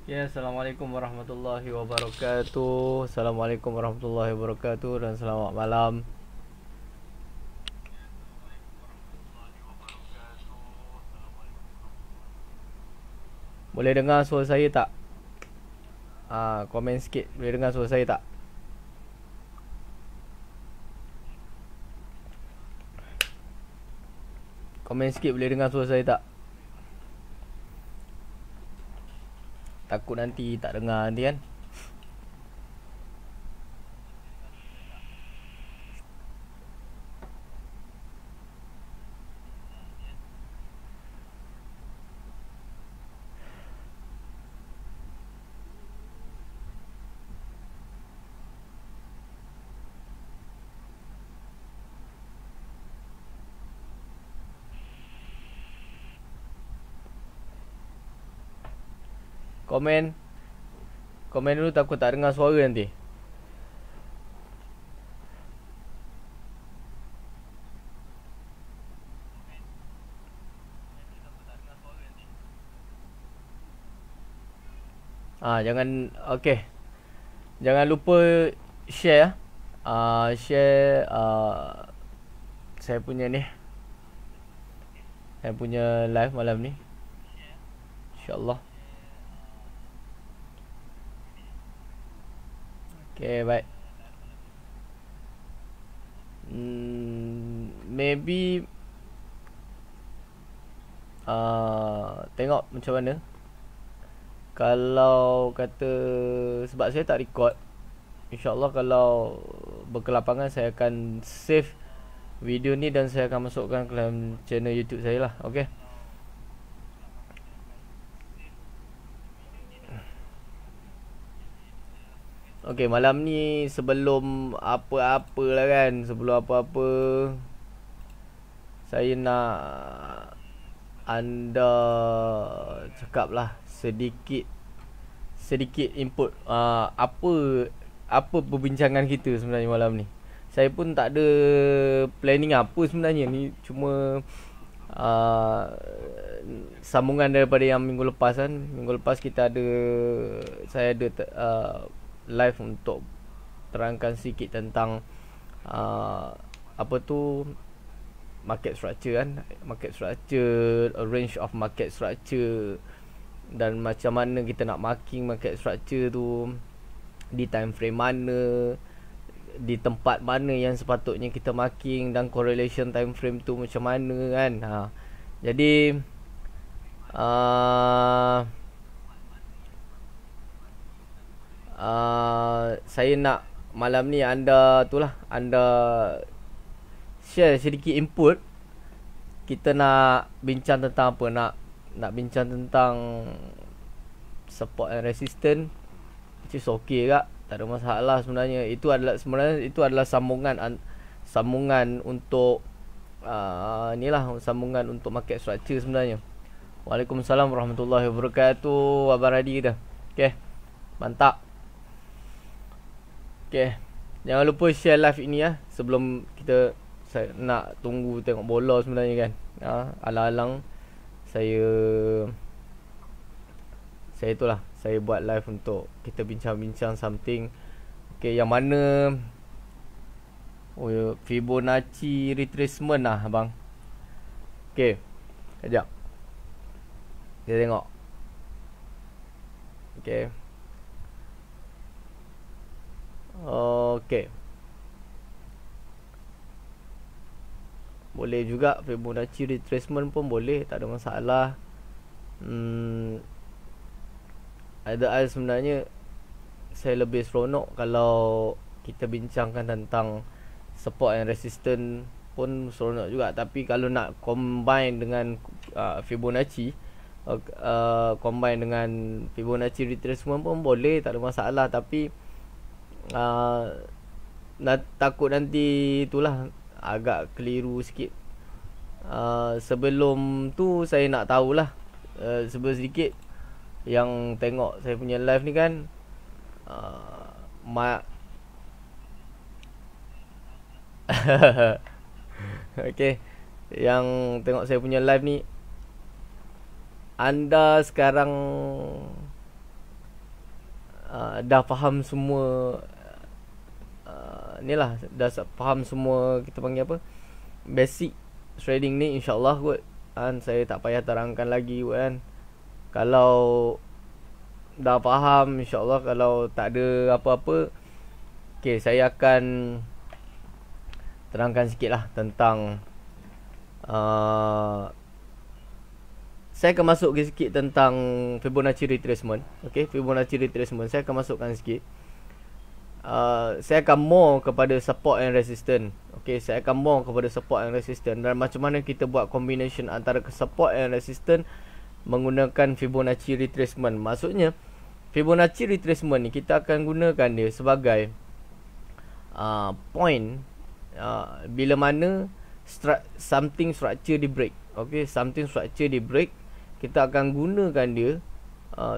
Ya, Assalamualaikum warahmatullahi wabarakatuh. Assalamualaikum warahmatullahi wabarakatuh dan selamat malam. Boleh dengar suara saya tak? Komen sikit. Boleh dengar suara saya tak? Komen sikit boleh dengar suara saya tak? Takut nanti tak dengar nanti kan? Komen. Komen dulu, takut tak dengar suara nanti. Jangan. Okay. Jangan lupa share. Share saya punya ni. Saya punya live malam ni. InsyaAllah. Okay, baik. Maybe tengok macam mana. Kalau kata, sebab saya tak record, InsyaAllah kalau berkelapangan saya akan save video ni dan saya akan masukkan ke dalam channel YouTube saya lah. Okay. Okay, malam ni sebelum apa-apa lah kan, sebelum apa-apa, saya nak anda cakap lah sedikit input. Apa perbincangan kita sebenarnya malam ni. Saya pun tak ada planning apa sebenarnya ni, cuma sambungan daripada yang minggu lepas kan. Minggu lepas saya ada live untuk terangkan sikit tentang apa tu, market structure kan. Market structure, a range of market structure, dan macam mana kita nak marking market structure tu, di time frame mana, di tempat mana yang sepatutnya kita marking, dan correlation time frame tu macam mana kan. Jadi saya nak malam ni anda share sedikit input. Kita nak bincang tentang apa? Nak bincang tentang support and resistance. Which is okay kak, tak ada masalah sebenarnya. Itu adalah sambungan untuk sambungan untuk market structure sebenarnya. Waalaikumsalam warahmatullahi wabarakatuh. Abang Radi dah. Okay, mantap. Okay, jangan lupa share live ini ya. Sebelum saya nak tunggu tengok bola sebenarnya kan. Alang-alang saya buat live untuk kita bincang-bincang something. Okay, yang mana Fibonacci retracement lah abang. Okay, kejap kita tengok. Okay. Okay, boleh juga Fibonacci retracement pun boleh, tak ada masalah. Ada sebenarnya saya lebih seronok kalau kita bincangkan tentang support and resistance pun seronok juga. Tapi kalau nak combine dengan Fibonacci, combine dengan Fibonacci retracement pun boleh, tak ada masalah. Tapi takut nanti itulah agak keliru sikit. Sebelum tu saya nak tahulah, sebelum sedikit yang tengok saya punya live ni kan, okay, yang tengok saya punya live ni, anda sekarang dah faham semua ni lah, dah faham semua kita panggil apa, basic trading ni, insyaAllah kot kan, saya tak payah terangkan lagi kot kan. Kalau dah faham, insyaAllah, kalau tak ada apa-apa, okay, saya akan terangkan sikit lah tentang saya akan masuk sikit tentang Fibonacci retracement. Okay, Fibonacci retracement saya akan masukkan sikit. Saya akan more kepada support and resistance. Okay, saya akan more kepada support and resistance, dan macam mana kita buat combination antara support and resistance menggunakan Fibonacci retracement. Maksudnya Fibonacci retracement ni kita akan gunakan dia sebagai point bila mana something structure di break. Okay, something structure di break, kita akan gunakan dia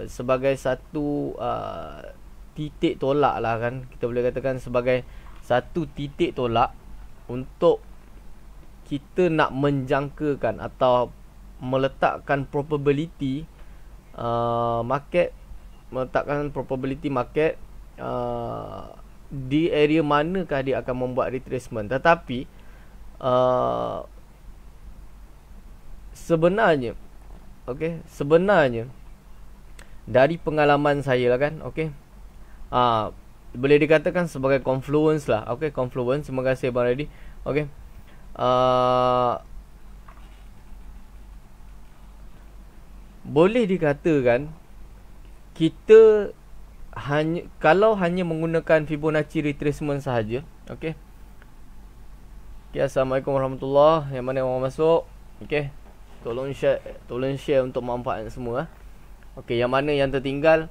sebagai satu titik tolak lah kan, kita boleh katakan sebagai satu titik tolak untuk kita nak menjangkakan atau meletakkan probability market, meletakkan probability market di area manakah dia akan membuat retracement. Tetapi sebenarnya, okay, sebenarnya dari pengalaman saya lah kan, okay, boleh dikatakan sebagai confluence lah. Okay, confluence. Terima kasih Abang Radhi. Okay, boleh dikatakan kita kalau hanya menggunakan Fibonacci retracement sahaja. Okay, Assalamualaikum warahmatullahi. Yang mana yang mau masuk, okay, tolong share untuk manfaat semua. Okay, yang mana yang tertinggal,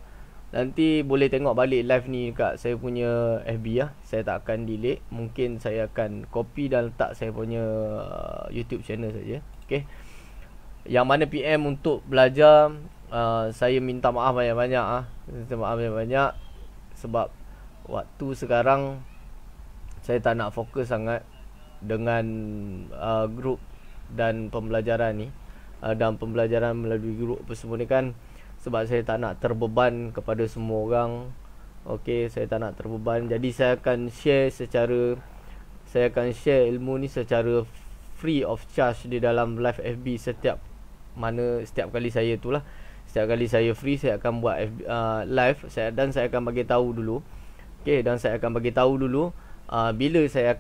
nanti boleh tengok balik live ni dekat saya punya FB lah. Saya tak akan delete. Mungkin saya akan copy dan letak saya punya YouTube channel saja. Okay, yang mana PM untuk belajar, saya minta maaf banyak-banyak. Minta maaf banyak-banyak sebab waktu sekarang saya tak nak fokus sangat dengan grup dan pembelajaran ni, dan pembelajaran melalui grup apa semua ni kan, sebab saya tak nak terbeban kepada semua orang. Okay, saya tak nak terbeban. Jadi saya akan share ilmu ni secara free of charge di dalam live FB setiap kali saya tu lah. Setiap kali saya free, saya akan buat live, dan saya akan bagi tahu dulu. Okay, dan saya akan bagi tahu dulu bila saya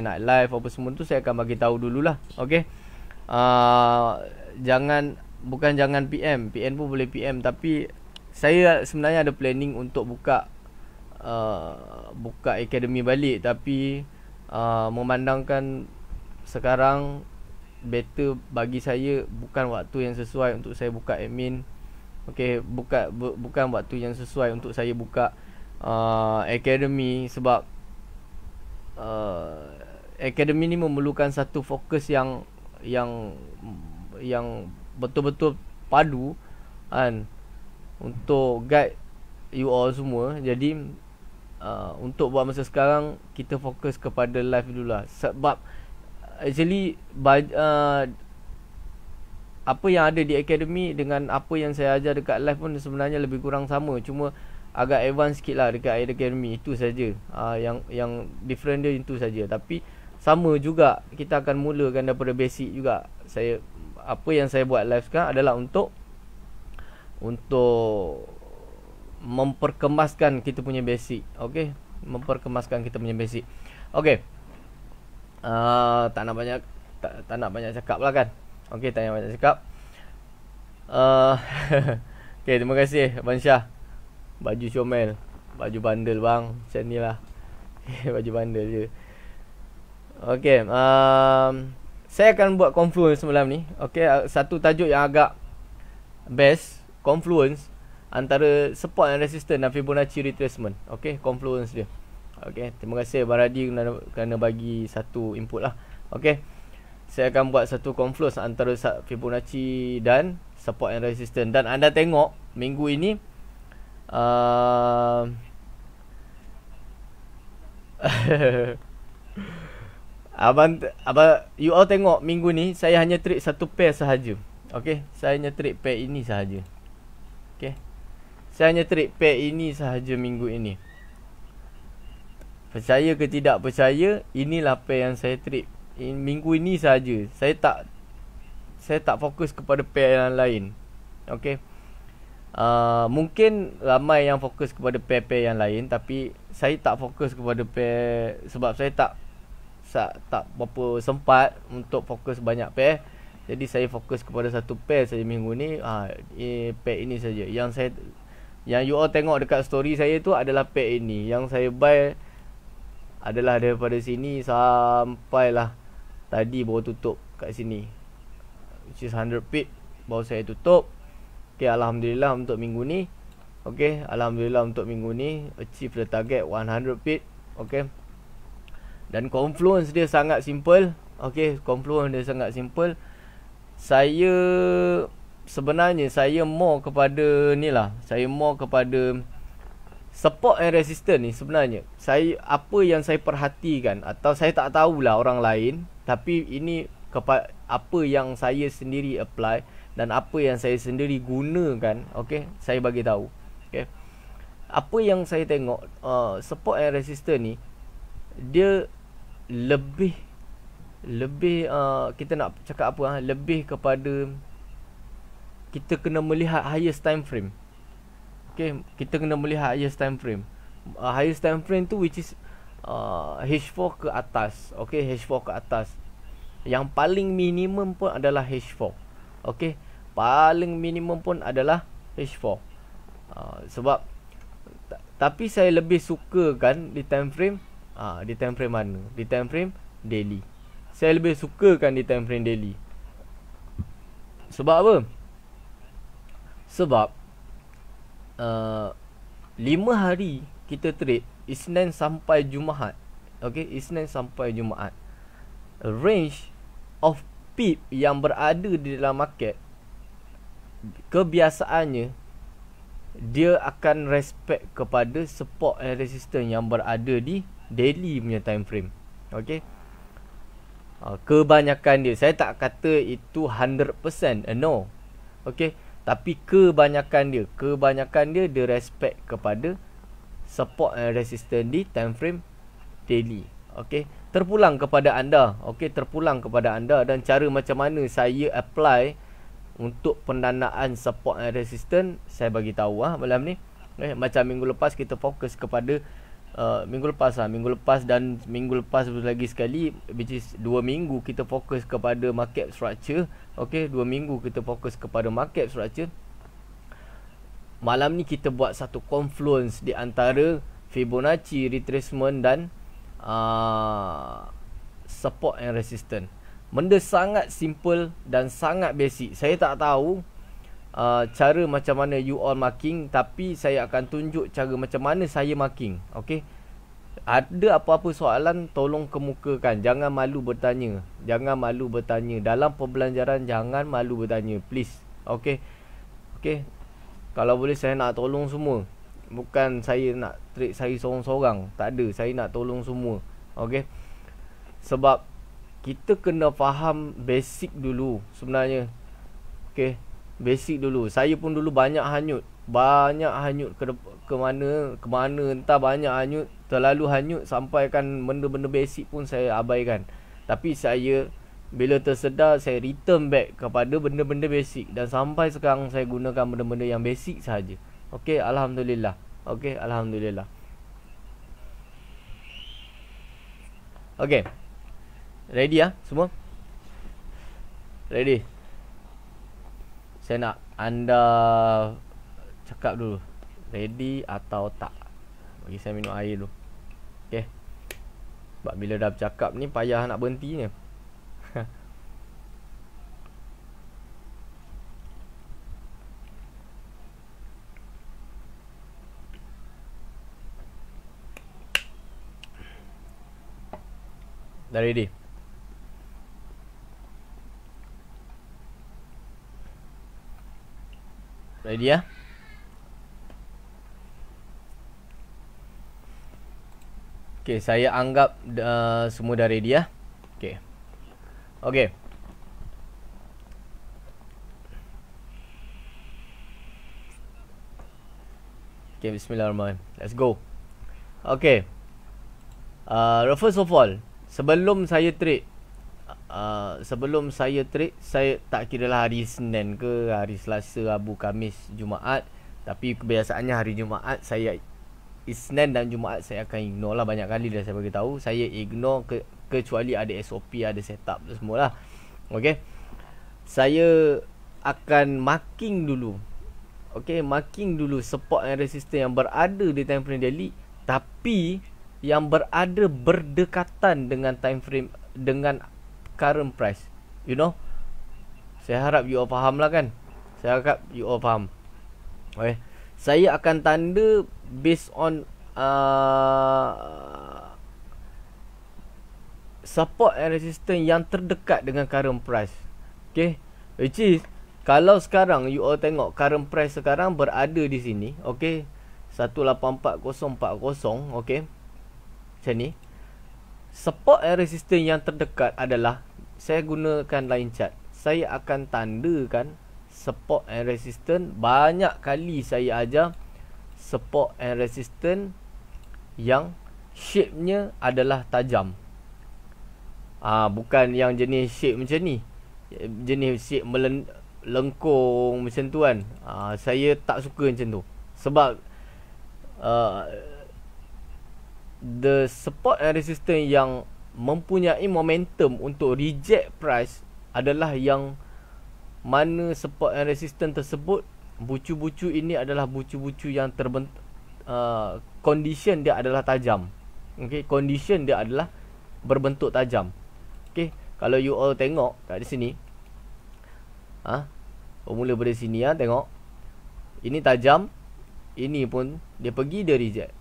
nak live apa semua tu, saya akan bagi tahu dululah. Okay, jangan PM pun boleh PM, tapi saya sebenarnya ada planning untuk buka akademi balik, tapi memandangkan sekarang better bagi saya, bukan waktu yang sesuai untuk saya buka admin. Okay, bukan waktu yang sesuai untuk saya buka akademi, sebab akademi ni memerlukan satu fokus yang betul-betul padu kan, untuk guide you all semua. Jadi untuk buat masa sekarang, kita fokus kepada live dulu lah. Sebab actually apa yang ada di akademi dengan apa yang saya ajar dekat live pun sebenarnya lebih kurang sama, cuma agak advance sikit lah dekat akademi. Itu saja, yang different dia itu saja. Tapi sama juga, kita akan mulakan daripada basic juga. Apa yang saya buat live sekarang adalah untuk memperkemaskan kita punya basic. Okay, memperkemaskan kita punya basic. Okay, tak nak banyak cakap lah kan. Okay, tak nak banyak cakap. Okay, terima kasih Abang Syah. Baju comel, baju bandel bang, macam ni lah. Baju bandel je. Okay, saya akan buat confluence malam ni. Okay, satu tajuk yang agak best, confluence antara support dan resistance dan Fibonacci retracement. Okay, confluence dia. Okay, terima kasih Abang Radhi kerana bagi satu input lah. Okay, saya akan buat satu confluence antara Fibonacci dan support and resistance. Dan anda tengok minggu ini Abang you all tengok minggu ni saya hanya trade satu pair sahaja. Okay, saya hanya trade pair ini sahaja. Okay, Saya hanya trade pair ini sahaja minggu ini. Percaya ke tidak percaya, inilah pair yang saya trade minggu ini sahaja. Saya tak fokus kepada pair yang lain. Okay. Mungkin ramai yang fokus kepada pair-pair yang lain, tapi saya tak fokus kepada pair sebab saya tak berapa sempat untuk fokus banyak pair. Jadi saya fokus kepada satu pair saja minggu ni. Pair ini saja yang you all tengok dekat story saya tu adalah pair ini. Yang saya buy adalah daripada sini sampailah tadi baru tutup kat sini, which is 100 pip baru saya tutup. Okay, Alhamdulillah untuk minggu ni. Okay, Alhamdulillah untuk minggu ni achieve the target 100 pip. Okay, dan confluence dia sangat simple. Okay, confluence dia sangat simple. Sebenarnya saya more kepada ni lah, saya more kepada support and resistance ni. Sebenarnya apa yang saya perhatikan, atau saya tak tahulah orang lain, tapi ini apa yang saya sendiri apply dan apa yang saya sendiri gunakan. Okay, saya bagi tahu. Okay, apa yang saya tengok, support and resistance ni dia lebih kita nak cakap apa, lebih kepada kita kena melihat highest time frame. Okay, kita kena melihat highest time frame. Highest time frame tu which is H4 ke atas. Okay, H4 ke atas. Yang paling minimum pun adalah H4. Okay, paling minimum pun adalah H4. Sebab tapi saya lebih suka kan di time frame. Di time frame mana? Di time frame daily. Saya lebih suka kan di time frame daily. Sebab apa? Sebab 5 hari kita trade, Isnin sampai Jumaat. Okay, Isnin sampai Jumaat. Range of pip yang berada di dalam market, kebiasaannya dia akan respect kepada support and resistance yang berada di daily punya time frame. Okay, kebanyakan dia, saya tak kata itu 100%, no. Okay, tapi kebanyakan dia respect kepada support and resistance di time frame daily. Okay, terpulang kepada anda. Okay, terpulang kepada anda dan cara macam mana saya apply untuk pendanaan support and resistance, saya bagi tahu malam ni. Macam minggu lepas kita fokus kepada minggu lepas dan minggu lepas lagi sekali, which is 2 minggu kita fokus kepada market structure. Okay, 2 minggu kita fokus kepada market structure. Malam ni kita buat satu confluence di antara Fibonacci retracement dan support and resistance. Benda sangat simple dan sangat basic. Saya tak tahu cara macam mana you all marking, tapi saya akan tunjuk cara macam mana saya marking. Okay, ada apa-apa soalan tolong kemukakan. Jangan malu bertanya. Jangan malu bertanya dalam pembelajaran. Jangan malu bertanya, please. Okay, okay, kalau boleh saya nak tolong semua. Bukan saya nak trade saya sorang-sorang, tak ada. Saya nak tolong semua. Okay, sebab kita kena faham basic dulu sebenarnya. Okay, basic dulu. Saya pun dulu banyak hanyut ke mana entah, banyak hanyut, terlalu hanyut sampai kan benda-benda basic pun saya abaikan. Tapi saya bila tersedar, saya return back kepada benda-benda basic dan sampai sekarang saya gunakan benda-benda yang basic sahaja. Okey, alhamdulillah. Okey, alhamdulillah. Okey, ready semua? Ready? Saya nak anda cakap dulu, ready atau tak. Bagi saya minum air dulu. Okay, sebab bila dah bercakap ni payah nak berhentinya. Dah ready? Ready ya? Okay, saya anggap semua dah ready ya. Okay. Okay. Okay, bismillahirrahmanirrahim. Let's go. Okay. First of all, sebelum saya trade, saya tak kira lah hari Isnin ke, hari Selasa, Rabu, Khamis, Jumaat. Tapi kebiasaannya hari Jumaat saya, Isnin dan Jumaat saya akan ignore lah. Banyak kali dah saya beritahu, saya ignore kecuali ada SOP, ada setup tu semua lah. Okay. Saya akan marking dulu. Okay, marking dulu support and resistance yang berada di time frame daily, tapi yang berada berdekatan dengan time frame, dengan current price. You know, saya harap you all faham lah kan. Saya harap you all faham. Okay, saya akan tanda based on support and resistance yang terdekat dengan current price. Okay, which is, kalau sekarang you all tengok current price sekarang berada di sini, okey, 184040, okey, macam ni. Support and resistance yang terdekat adalah, saya gunakan line chart. Saya akan tandakan support and resistance. Banyak kali saya ajar support and resistance yang shape-nya adalah tajam. Bukan yang jenis shape macam ni, jenis shape lengkung macam tu kan. Saya tak suka macam tu. Sebab the support and resistance yang mempunyai momentum untuk reject price adalah yang mana support and resistance tersebut, bucu-bucu ini adalah bucu-bucu yang terbentuk, condition dia adalah tajam. Okay, condition dia adalah berbentuk tajam. Okay, kalau you all tengok kat sini, mula dari sini tengok. Ini tajam, ini pun dia pergi, dia reject.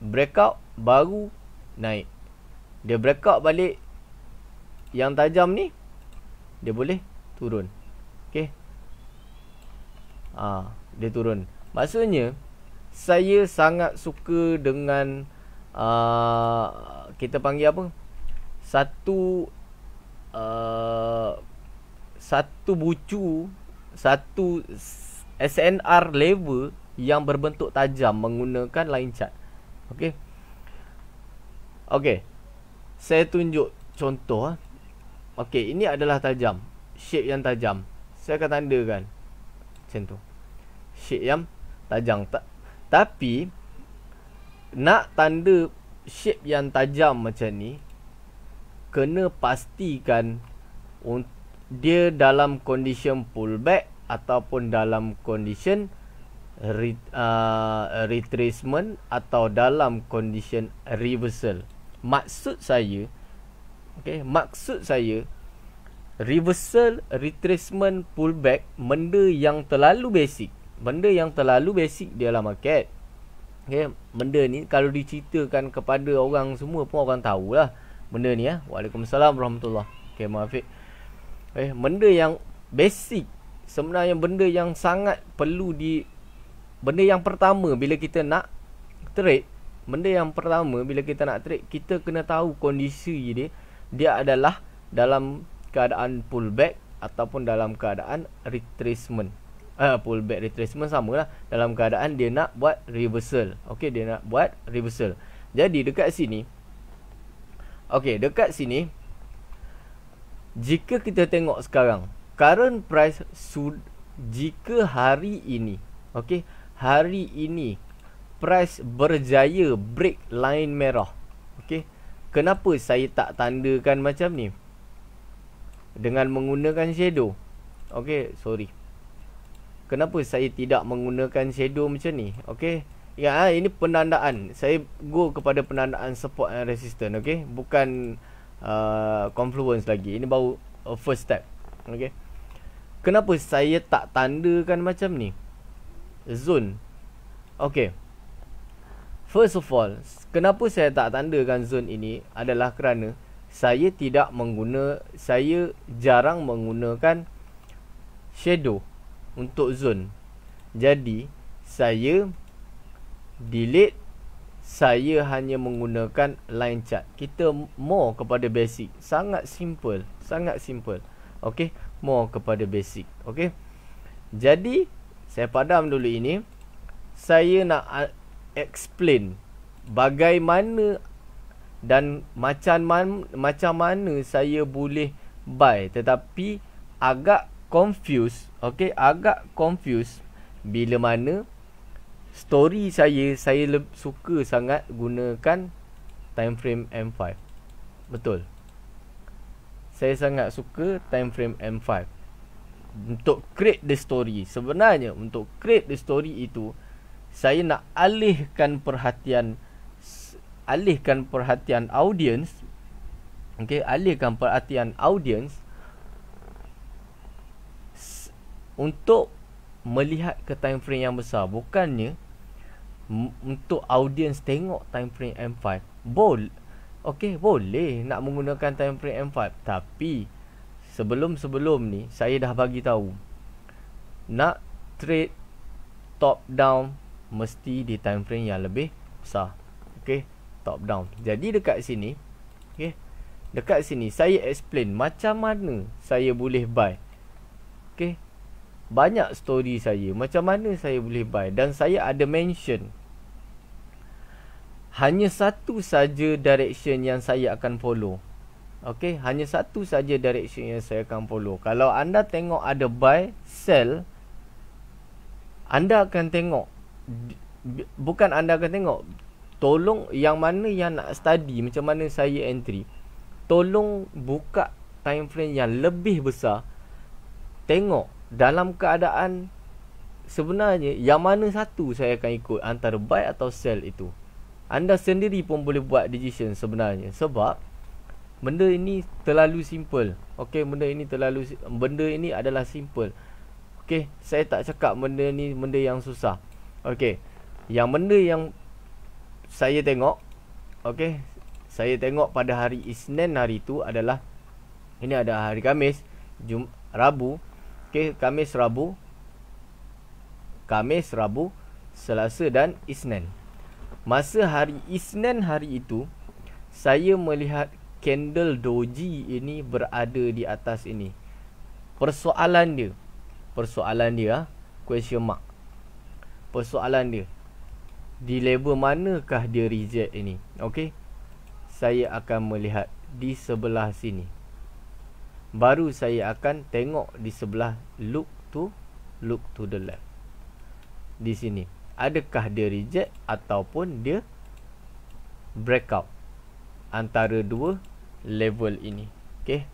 Breakout, baru naik. Dia breakout balik, yang tajam ni dia boleh turun. Okay, dia turun. Maksudnya saya sangat suka dengan kita panggil apa, satu bucu, satu SNR level yang berbentuk tajam menggunakan line chart. Okey. Okey. Saya tunjuk contoh. Okey, ini adalah tajam. Shape yang tajam. Saya akan tandakan macam tu. Shape yang tajam. Tapi nak tanda shape yang tajam macam ni, kena pastikan dia dalam condition pullback ataupun dalam condition retracement atau dalam condition reversal. Maksud saya, reversal, retracement, pullback, benda yang terlalu basic. Benda yang terlalu basic di dalam market. Okay, benda ni kalau diceritakan kepada orang semua pun orang tahulah benda ni. Waalaikumsalam warahmatullahi. Okay, Muafiq. Benda yang basic, sebenarnya benda yang sangat perlu benda yang pertama bila kita nak trade, kita kena tahu kondisi dia adalah dalam keadaan pullback ataupun dalam keadaan retracement. Pullback, retracement sama lah, dalam keadaan dia nak buat reversal. Okey, dia nak buat reversal. Jadi dekat sini, jika kita tengok sekarang current price jika hari ini, hari ini price berjaya break line merah. Kenapa saya tak tandakan macam ni dengan menggunakan shadow? Kenapa saya tidak menggunakan shadow macam ni? Ya, ini penandaan. Saya go kepada penandaan support and resistance. Bukan confluence lagi. Ini baru first step. Kenapa saya tak tandakan macam ni? Zone. First of all, kenapa saya tak tandakan zone ini adalah kerana saya jarang menggunakan shadow untuk zone. Jadi saya delete, saya hanya menggunakan line chart. Kita more kepada basic. Sangat simple. More kepada basic. Jadi saya padam dulu ini. saya nak explain bagaimana dan macam mana saya boleh buy, tetapi agak confused. Okay, agak confused bila mana story saya suka sangat gunakan time frame M5. Betul, saya sangat suka time frame M5 untuk create the story. Sebenarnya untuk create the story itu, saya nak alihkan perhatian audience. Okay, alihkan perhatian audience untuk melihat ke time frame yang besar. Bukannya untuk audience tengok time frame M5. Boleh nak menggunakan time frame M5, tapi sebelum ni saya dah bagi tahu, nak trade top down mesti di time frame yang lebih besar. Okay, top down. Jadi dekat sini, okay, dekat sini saya explain macam mana saya boleh buy. Okay, banyak story saya macam mana saya boleh buy, dan saya ada mention hanya satu saja direction yang saya akan follow. Okay, hanya satu saja direction yang saya akan follow. Kalau anda tengok ada buy, sell, anda akan tengok, bukan anda akan tengok, tolong yang mana yang nak study macam mana saya entry, tolong buka time frame yang lebih besar. Tengok dalam keadaan sebenarnya yang mana satu saya akan ikut, antara buy atau sell itu. Anda sendiri pun boleh buat decision sebenarnya, sebab benda ini terlalu simple. Okey, benda ini adalah simple. Okey, saya tak cakap benda ni benda yang susah. Okey, yang benda yang saya tengok, okey, saya tengok pada hari Isnin hari itu adalah, ini ada hari Khamis, Rabu. Okey, Khamis, Rabu, Selasa dan Isnin. Masa hari Isnin hari itu, saya melihat candle doji ini berada di atas ini. Persoalan dia, question mark. Persoalan dia, di level manakah dia reject ini? Okey, saya akan melihat di sebelah sini. Baru saya akan tengok di sebelah look to the left. Di sini, adakah dia reject ataupun dia breakout antara dua level ini. Okey,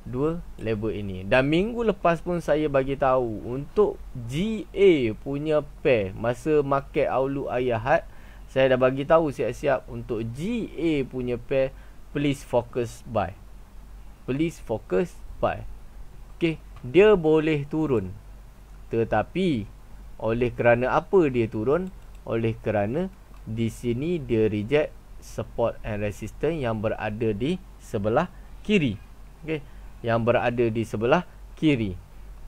dua level ini. Dan minggu lepas pun saya bagi tahu untuk GA punya pair, masa market outlook hari Ahad, saya dah bagi tahu siap-siap untuk GA punya pair, please focus buy. Okey, dia boleh turun, tetapi oleh kerana apa dia turun? Oleh kerana di sini dia reject support and resistance yang berada di sebelah kiri. Okey, yang berada di sebelah kiri.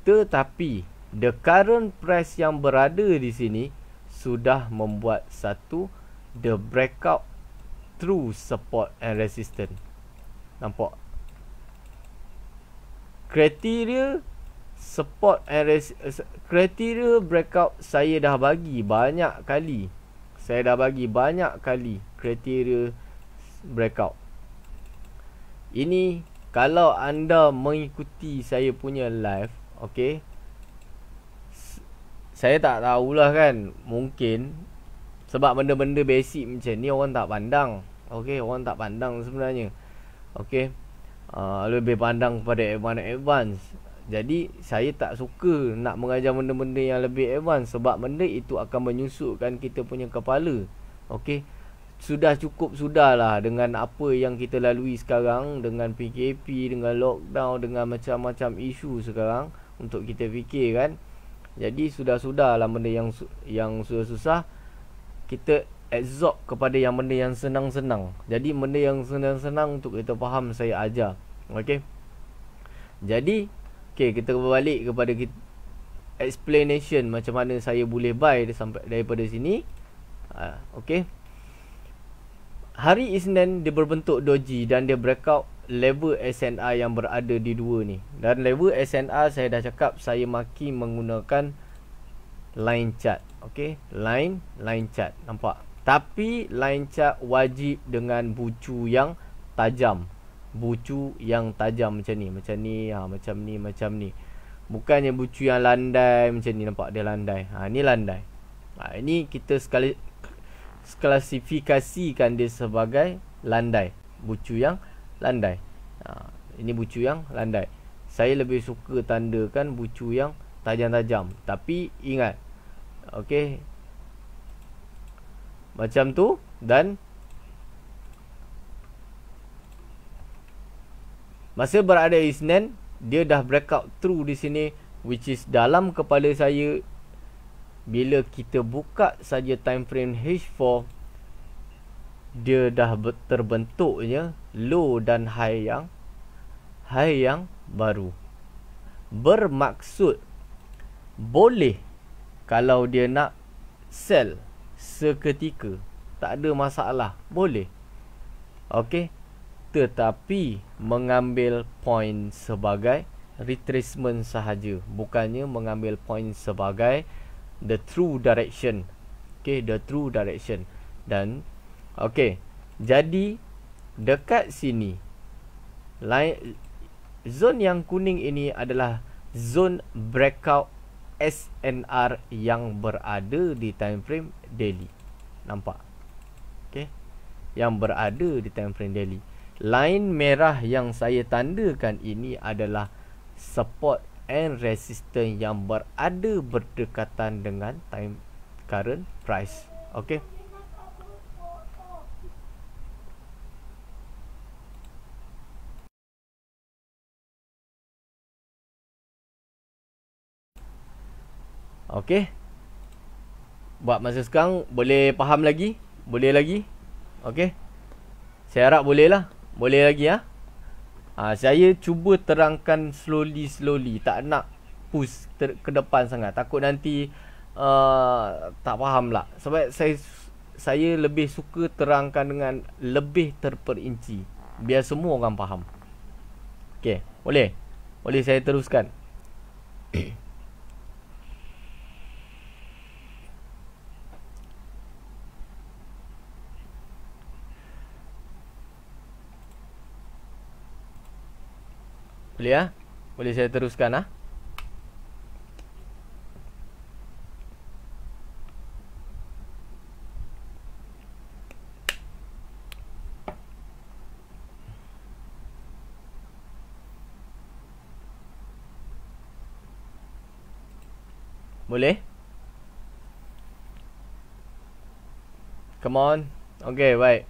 Tetapi the current price yang berada di sini sudah membuat satu the breakout through support and resistance. Nampak? Kriteria support and kriteria breakout saya dah bagi banyak kali. Kriteria breakout. Ini kalau anda mengikuti saya punya live, okey, saya tak tahulah kan, mungkin sebab benda-benda basic macam ni orang tak pandang. Okey, orang tak pandang sebenarnya. Okey, lebih pandang kepada advance. Jadi saya tak suka nak mengajar benda-benda yang lebih advance, sebab benda itu akan menyusutkan kita punya kepala. Okey, sudahlah dengan apa yang kita lalui sekarang, dengan PKP, dengan lockdown, dengan macam-macam isu sekarang untuk kita fikir kan. Jadi sudahlah benda yang susah-susah kita absorb kepada yang benda yang senang-senang. Jadi benda yang senang-senang untuk kita faham saya ajar. Okey, jadi kita berbalik kepada explanation macam mana saya boleh buy sampai daripada sini. Okey, hari Isnin dia berbentuk doji dan dia breakout level SNR yang berada di dua ni. Dan level SNR saya dah cakap, saya maki menggunakan line chart. Okey, line chart. Nampak? Tapi line chart wajib dengan bucu yang tajam. Bucu yang tajam macam ni. Macam ni, macam ni. Bukannya bucu yang landai macam ni. Nampak dia landai. Ni landai. Ini kita klasifikasikan dia sebagai landai. Bucu yang landai. Ini bucu yang landai. Saya lebih suka tandakan bucu yang tajam-tajam. Tapi ingat, okey, macam tu. Dan masa berada Isnin, dia dah breakout through di sini, which is dalam kepala saya, bila kita buka saja time frame H4, dia dah terbentuknya low dan high yang baru. Bermaksud boleh kalau dia nak sell seketika, tak ada masalah, boleh. Okey, tetapi mengambil point sebagai retracement sahaja, bukannya mengambil point sebagai the true direction. Okey, the true direction. Dan okey, jadi dekat sini zone yang kuning ini adalah zone breakout SNR yang berada di time frame daily. Nampak? Okey, yang berada di time frame daily. Line merah yang saya tandakan ini adalah support and resistance yang berada berdekatan dengan time current price. Okey. Okey. Buat masa sekarang boleh faham lagi? Boleh lagi? Okey. Saya harap boleh lah. Boleh lagi ya. Saya cuba terangkan slowly. Tak nak push ke depan sangat. Takut nanti tak faham lah. Sebab saya lebih suka terangkan dengan lebih terperinci, biar semua orang faham. Okey, boleh? Boleh saya teruskan? Boleh ya? Boleh saya teruskan Boleh? Come on. Okay, baik.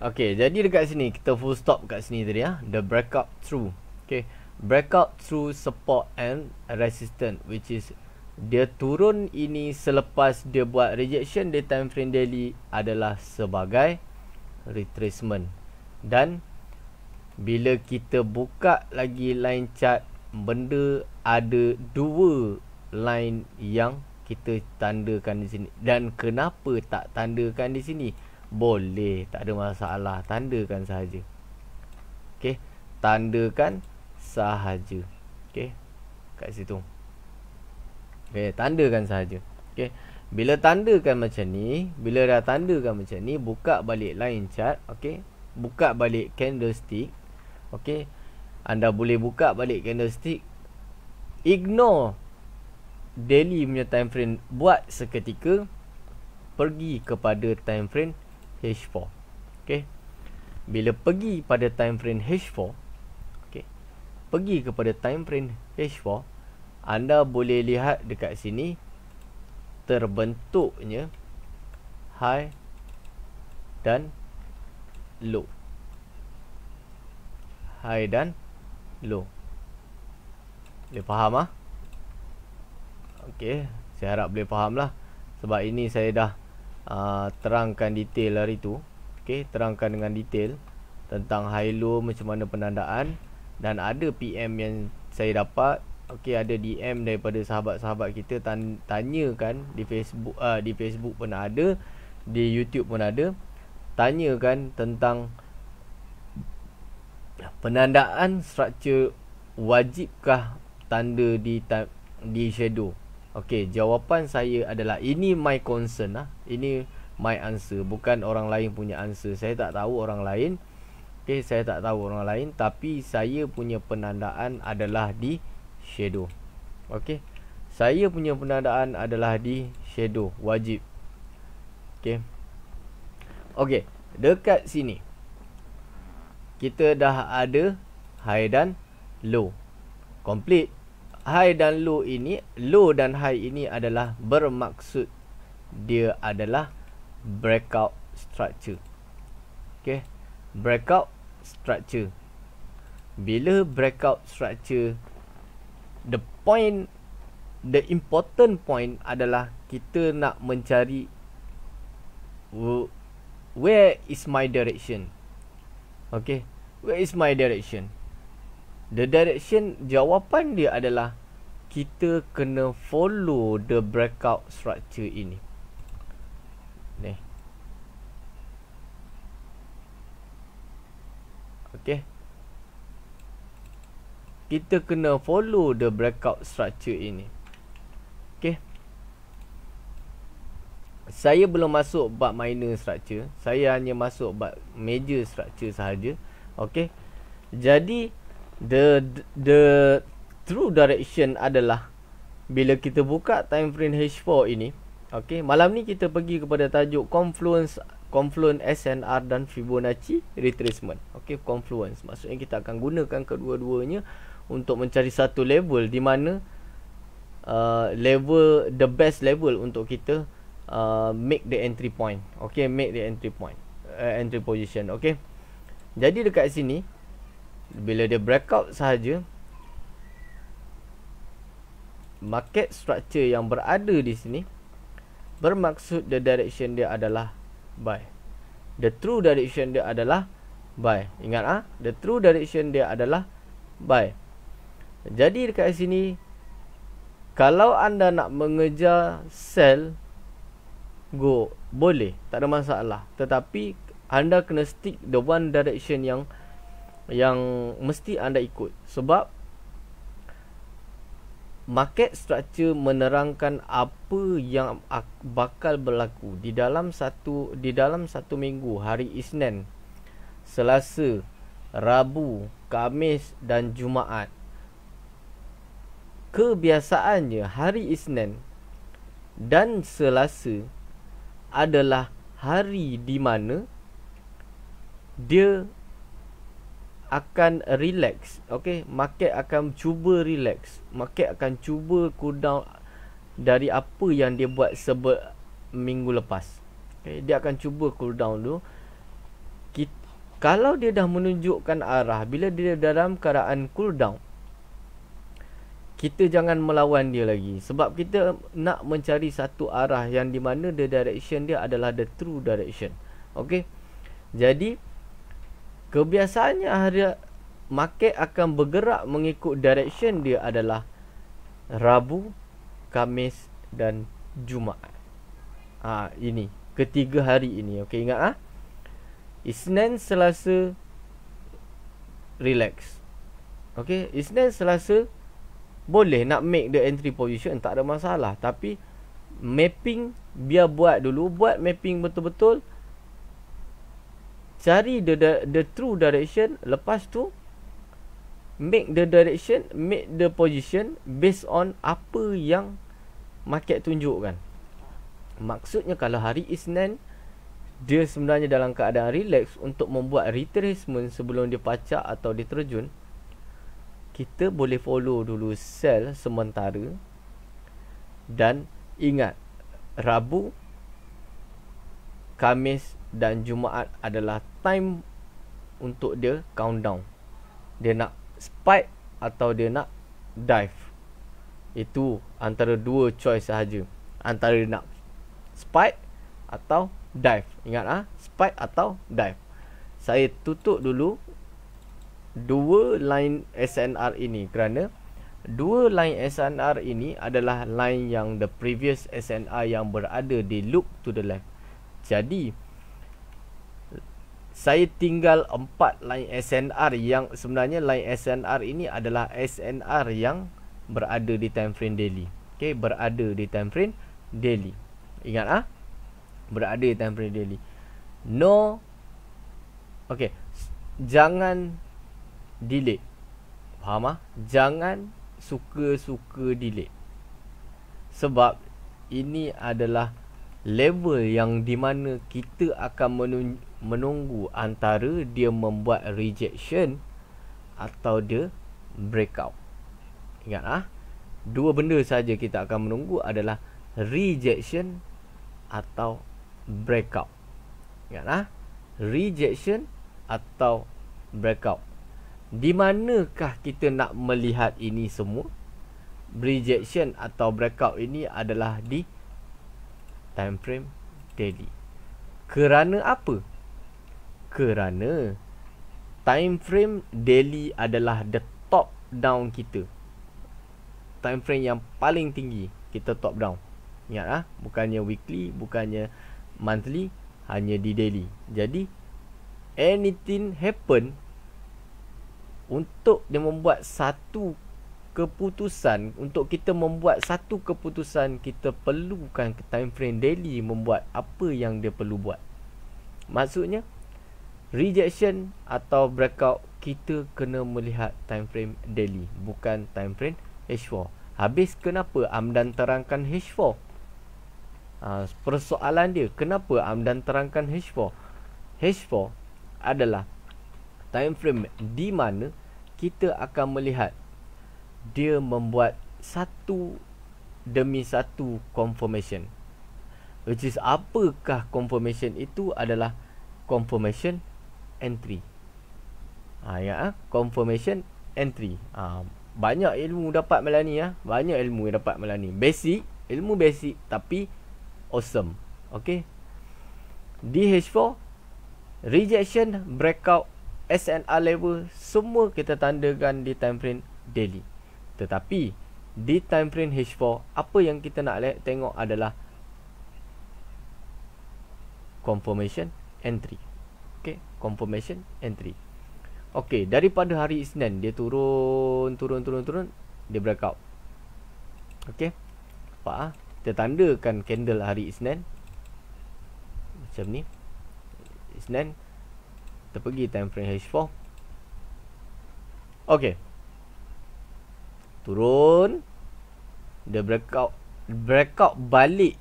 Okay, jadi dekat sini kita full stop kat sini tadi the breakout through. Okay, breakout through support and resistance, which is dia turun ini selepas dia buat rejection di time frame daily adalah sebagai retracement. Dan bila kita buka lagi line chart, benda ada dua line yang kita tandakan di sini. Dan kenapa tak tandakan di sini? Boleh, tak ada masalah, tandakan sahaja. Okey, tandakan sahaja. Okey, kat situ. Okey, tandakan sahaja. Okey, bila tandakan macam ni, bila dah tandakan macam ni, buka balik line chart. Okey, buka balik candlestick. Okey, anda boleh buka balik candlestick, ignore daily punya time frame, buat seketika, pergi kepada time frame H4. Okey, bila pergi pada time frame H4, okey, pergi kepada time frame H4, anda boleh lihat dekat sini terbentuknya high dan low. High dan low. Boleh faham Okey, saya harap boleh faham lah. Sebab ini saya dah terangkan detail hari tu. Okey, terangkan dengan detail tentang high low, macam mana penandaan. Dan ada PM yang saya dapat. Okey, ada DM daripada sahabat-sahabat kita tanyakan di Facebook. Di Facebook pun ada, di YouTube pun ada. Tanyakan tentang penandaan struktur, wajibkah tanda di shadow. Okey, jawapan saya adalah ini my concern lah. Ini my answer, bukan orang lain punya answer. Saya tak tahu orang lain. Okey, saya tak tahu orang lain, tapi saya punya penandaan adalah di shadow. Okey. Saya punya penandaan adalah di shadow, wajib. Okey. Okey, dekat sini kita dah ada high dan low. Complete. High dan low ini, low dan high ini adalah bermaksud dia adalah breakout structure. Okay, breakout structure. Bila breakout structure, the important point adalah kita nak mencari where is my direction. Okay, where is my direction? The direction, jawapan dia adalah kita kena follow the breakout structure ini. Ni. Okay. Kita kena follow the breakout structure ini. Okay. Saya belum masuk bab minor structure. Saya hanya masuk bab major structure sahaja. Okay. Jadi the true direction adalah bila kita buka time frame H4 ini. Okay, malam ni kita pergi kepada tajuk confluence SNR dan Fibonacci retracement. Okay, confluence maksudnya kita akan gunakan kedua-duanya untuk mencari satu level di mana level, the best level untuk kita make the entry point. Okay, make the entry point, entry position. Okay, jadi dekat sini bila dia breakout sahaja, market structure yang berada di sini bermaksud the direction dia adalah buy. The true direction dia adalah buy. Ingat the true direction dia adalah buy. Jadi dekat sini, kalau anda nak mengejar sell, go, boleh, tak ada masalah. Tetapi anda kena stick the one direction yang mesti anda ikut. Sebab market structure menerangkan apa yang bakal berlaku di dalam satu minggu, hari Isnin, Selasa, Rabu, Khamis dan Jumaat. Kebiasaannya hari Isnin dan Selasa adalah hari di mana dia akan relax. Okay, market akan cuba relax. Market akan cuba cool down dari apa yang dia buat minggu lepas. Okay, dia akan cuba cool down dulu. Kalau dia dah menunjukkan arah, bila dia dalam keadaan cool down, kita jangan melawan dia lagi. Sebab kita nak mencari satu arah yang di mana the direction dia adalah the true direction. Okay, jadi kebiasaannya market akan bergerak mengikut direction dia adalah Rabu, Khamis dan Jumaat. Ini ketiga hari ini. Okey, ingat Isnin, Selasa relax. Okey, Isnin, Selasa boleh nak make the entry position, tak ada masalah. Tapi mapping biar buat dulu, buat mapping betul-betul. Cari the true direction. Lepas tu make the direction, make the position based on apa yang market tunjukkan. Maksudnya kalau hari Isnin dia sebenarnya dalam keadaan relax untuk membuat retracement sebelum dia pacak atau dia terjun, kita boleh follow dulu sell sementara. Dan ingat, Rabu, Khamis dan Jumaat adalah time untuk dia countdown. Dia nak spike atau dia nak dive. Itu antara dua choice sahaja. Antara dia nak spike atau dive. Ingat spike atau dive. Saya tutup dulu dua line SNR ini kerana dua line SNR ini adalah line yang the previous SNR yang berada di loop to the left. Jadi saya tinggal 4 line SNR yang sebenarnya line SNR ini adalah SNR yang berada di time frame daily. Okay, berada di time frame daily. Ingat berada di time frame daily. No, okay, jangan delete. Faham Jangan suka-suka delete. Sebab ini adalah level yang di mana kita akan menunggu antara dia membuat rejection atau dia breakout. Ingat dua benda saja kita akan menunggu adalah rejection atau breakout. Ingat rejection atau breakout. Di manakah kita nak melihat ini semua? Rejection atau breakout ini adalah di time frame daily. Kerana apa? Kerana time frame daily adalah the top down kita. Time frame yang paling tinggi kita top down. Ingat bukannya weekly, bukannya monthly, hanya di daily. Jadi anything happen, untuk dia membuat satu keputusan, untuk kita membuat satu keputusan, kita perlukan time frame daily membuat apa yang dia perlu buat. Maksudnya rejection atau breakout, kita kena melihat time frame daily, bukan time frame H4. Habis kenapa Amdan terangkan H4? Persoalan dia, kenapa Amdan terangkan H4? H4 adalah time frame di mana kita akan melihat dia membuat satu demi satu confirmation. Which is, apakah confirmation itu? Adalah confirmation entry. Confirmation entry. Banyak ilmu dapat Melani Banyak ilmu yang dapat Melani. Basic, ilmu basic tapi awesome. Okay. Di H4, rejection, breakout, SNR level, semua kita tandakan di time frame daily. Tetapi di time frame H4, apa yang kita nak tengok adalah confirmation entry. Okay, confirmation entry. Okay, daripada hari Isnin dia turun, dia breakout. Okay, nampak kita tandakan candle hari Isnin macam ni. Isnin, kita pergi time frame H4. Okay, turun, dia breakout balik.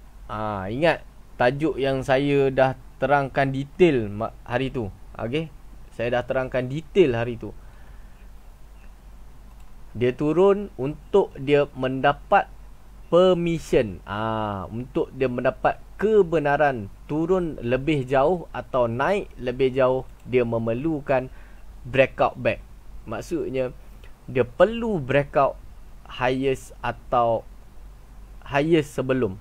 Ingat tajuk yang saya dah terangkan detail hari tu. Okay, saya dah terangkan detail hari tu. Dia turun untuk dia mendapat permission, untuk dia mendapat kebenaran turun lebih jauh atau naik lebih jauh, dia memerlukan breakout back. Maksudnya dia perlu breakout highest atau highest sebelum.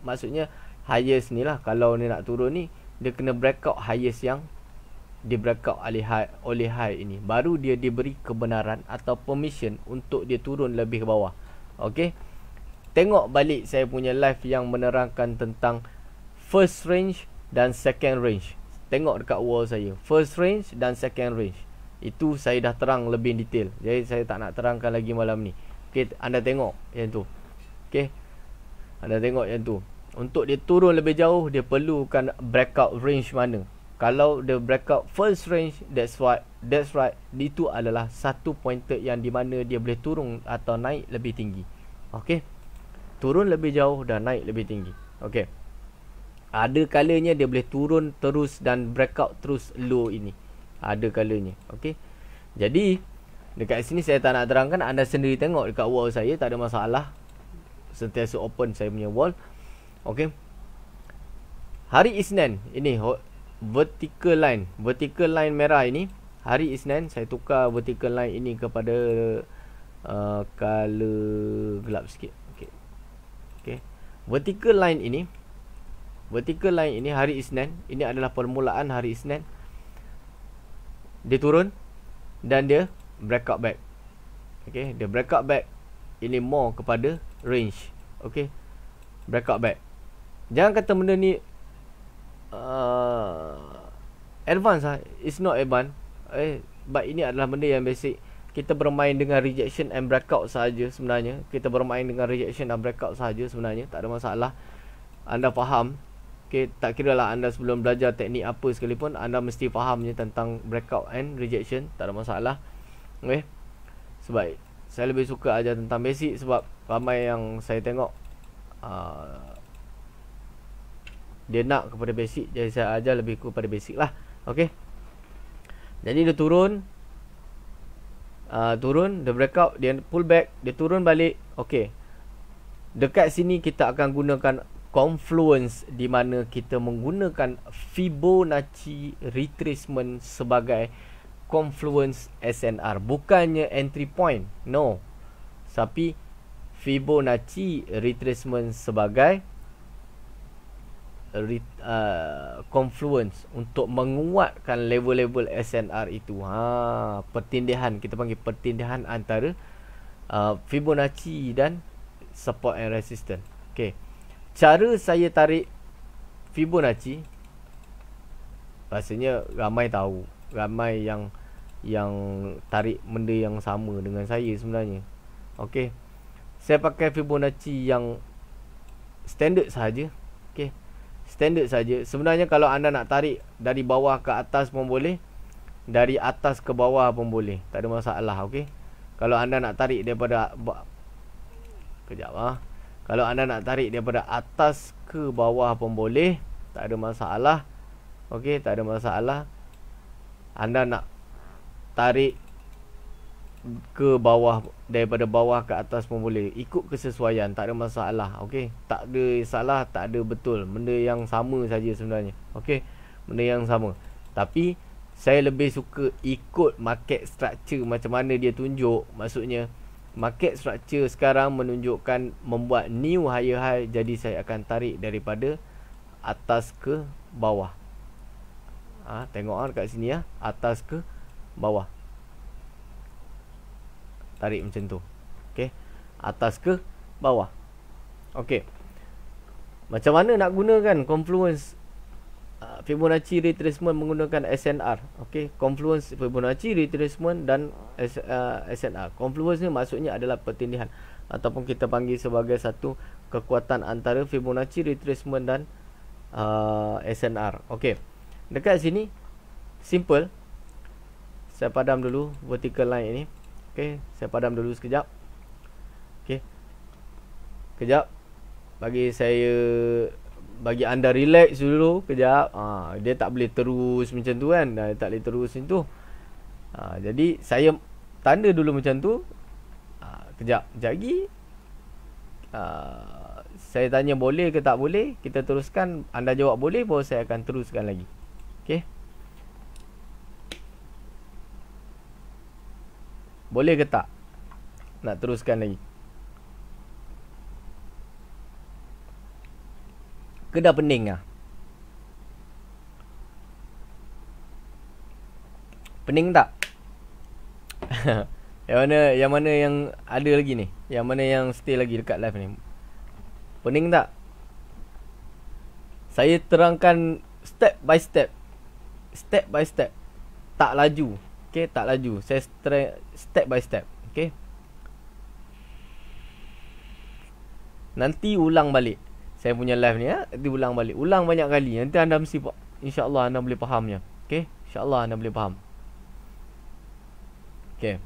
Maksudnya highest ni lah, kalau ni nak turun ni, dia kena breakout highest yang dia breakout oleh high ini, baru dia diberi kebenaran atau permission untuk dia turun lebih ke bawah. Okey, tengok balik saya punya live yang menerangkan tentang first range dan second range. Tengok dekat wall saya, first range dan second range. Itu saya dah terang lebih detail, jadi saya tak nak terangkan lagi malam ni. Okey, anda tengok yang tu. Okey, anda tengok yang tu. Untuk dia turun lebih jauh, dia perlukan breakout range mana. Kalau dia breakout first range, that's right, itu adalah satu pointer yang di mana dia boleh turun atau naik lebih tinggi. Okey, turun lebih jauh dan naik lebih tinggi. Okey, ada kalanya dia boleh turun terus dan breakout terus low ini, ada kalanya. Okey, jadi dekat sini saya tak nak terangkan, anda sendiri tengok dekat wall saya, tak ada masalah, sentiasa open saya punya wall. Okey, hari Isnin ini vertical line merah ini, hari Isnin saya tukar vertical line ini kepada color gelap sikit. Okey, vertical line ini hari Isnin, ini adalah permulaan hari Isnin. Dia turun dan dia breakout back. Okey, dia breakout back, ini more kepada range. Okey, breakout back. Jangan kata benda ni advance it's not advance. But ini adalah benda yang basic. kita bermain dengan rejection and breakout sahaja sebenarnya. Kita bermain dengan rejection dan breakout sahaja sebenarnya, tak ada masalah. Anda faham? Okay, tak kira lah anda sebelum belajar teknik apa sekalipun, anda mesti fahamnya tentang breakout and rejection, tak ada masalah. Okay, sebab saya lebih suka ajar tentang basic, sebab ramai yang saya tengok dia nak kepada basic, jadi saya ajar lebih kepada basic lah. Okay, jadi dia turun, dia breakout, dia pull back, dia turun balik. Okay, dekat sini kita akan gunakan confluence, di mana kita menggunakan Fibonacci retracement sebagai confluence SNR, bukannya entry point, no, tapi Fibonacci retracement sebagai confluence untuk menguatkan level-level SNR itu. Pertindihan, kita panggil pertindihan antara Fibonacci dan support and resistance. Okay, cara saya tarik Fibonacci, rasanya ramai tahu, ramai yang tarik benda yang sama dengan saya sebenarnya. Okey, saya pakai Fibonacci yang standard sahaja. Okey, standard saja. Sebenarnya kalau anda nak tarik dari bawah ke atas pun boleh, dari atas ke bawah pun boleh, tak ada masalah. Okey, kalau anda nak tarik daripada kalau anda nak tarik daripada atas ke bawah pun boleh, tak ada masalah. Okey, tak ada masalah. Anda nak tarik ke bawah, daripada bawah ke atas pun boleh, ikut kesesuaian, tak ada masalah. Okey, tak ada salah, tak ada betul, benda yang sama saja sebenarnya. Okey, benda yang sama. Tapi saya lebih suka ikut market structure macam mana dia tunjuk. Maksudnya market structure sekarang menunjukkan membuat new higher high, jadi saya akan tarik daripada atas ke bawah. Tengok dekat sini atas ke bawah. Tarik macam tu. Okey, atas ke bawah. Okey, macam mana nak gunakan confluence Fibonacci retracement menggunakan SNR? Okey, confluence Fibonacci retracement dan SNR. Confluence ni maksudnya adalah pertindihan, ataupun kita panggil sebagai satu kekuatan antara Fibonacci retracement dan SNR. Okey, dekat sini simple. Saya padam dulu vertical line ini. Okey, saya padam dulu sekejap. Okey, kejap, bagi anda relax dulu kejap. Dia tak boleh terus macam tu kan, tak boleh terus macam tu. Jadi saya tanda dulu macam tu. Kejap lagi saya tanya boleh ke tak boleh, kita teruskan. Anda jawab boleh, baru saya akan teruskan lagi. Okey, boleh ke tak nak teruskan lagi? Ke dah pening lah? Pening tak? Yang mana yang ada lagi ni? Yang mana yang stay lagi dekat live ni? Pening tak? Saya terangkan step by step. Step by step. Tak laju. Okay, tak laju. Saya step by step. Okay, nanti ulang balik saya punya live ni, nanti ulang balik. Ulang banyak kali. Nanti anda mesti, insya-Allah anda boleh fahamnya. Okay, insya-Allah anda boleh faham. Okay,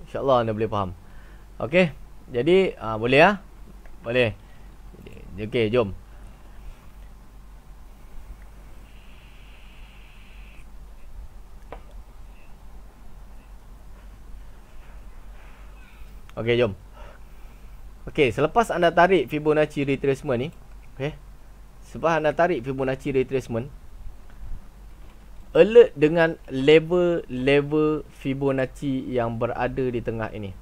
insya-Allah anda boleh faham. Okay, jadi boleh ya? Boleh. Okay, jom. Okey, jom. Okey, selepas anda tarik Fibonacci retracement ni, okey, selepas anda tarik Fibonacci retracement, alert dengan level Fibonacci yang berada di tengah ini.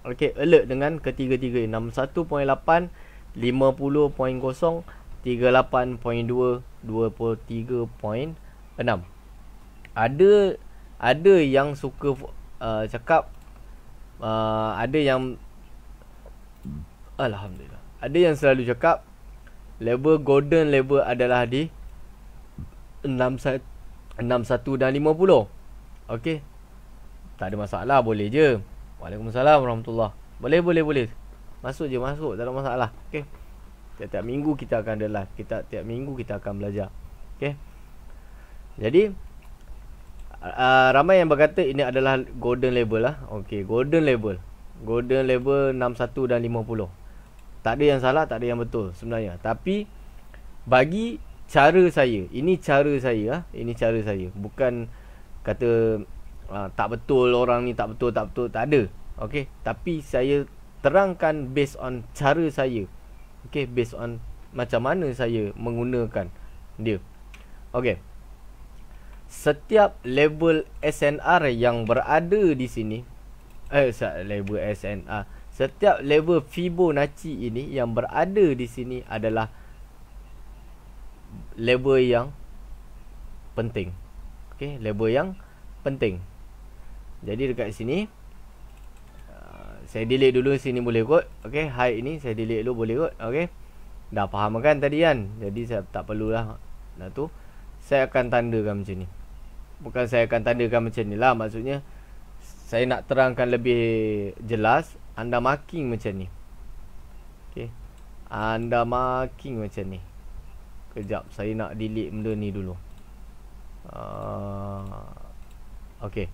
Okey, alert dengan ketiga-tiga 61.8, 50.0, 38.2, 23.6. Ada yang suka cakap, ada yang, alhamdulillah, ada yang selalu cakap level golden level adalah di 61 dan 50. Okey. Tak ada masalah, boleh je. Waalaikumsalam warahmatullahi. Boleh. Masuk je, tak ada masalah. Okey. Tiap-tiap minggu kita akan ada live. Tiap minggu kita akan belajar. Okey. Jadi ramai yang berkata ini adalah golden label lah. Okey, golden label 61 dan 50. Tak ada yang salah, tak ada yang betul sebenarnya. Tapi bagi cara saya, ini cara saya. Bukan kata tak betul orang ni, tak betul, tak ada. Okey, tapi saya terangkan based on cara saya. Okey, based on macam mana saya menggunakan dia. Okey. Setiap label SNR yang berada di sini, label SNR, setiap label Fibonacci ini yang berada di sini adalah label yang penting. Okey, label yang penting. Jadi dekat sini saya delete dulu, sini boleh kot. Okey, hide ini saya delete dulu, boleh kot. Okey. Dah faham kan tadi kan? Jadi saya tak perlulah nak tu. Saya akan tandakan macam ni. Bukan saya akan tandakan macam ni lah. Maksudnya saya nak terangkan lebih jelas. Anda marking macam ni. Okay. Anda marking macam ni. Kejap, saya nak delete benda ni dulu. Okay.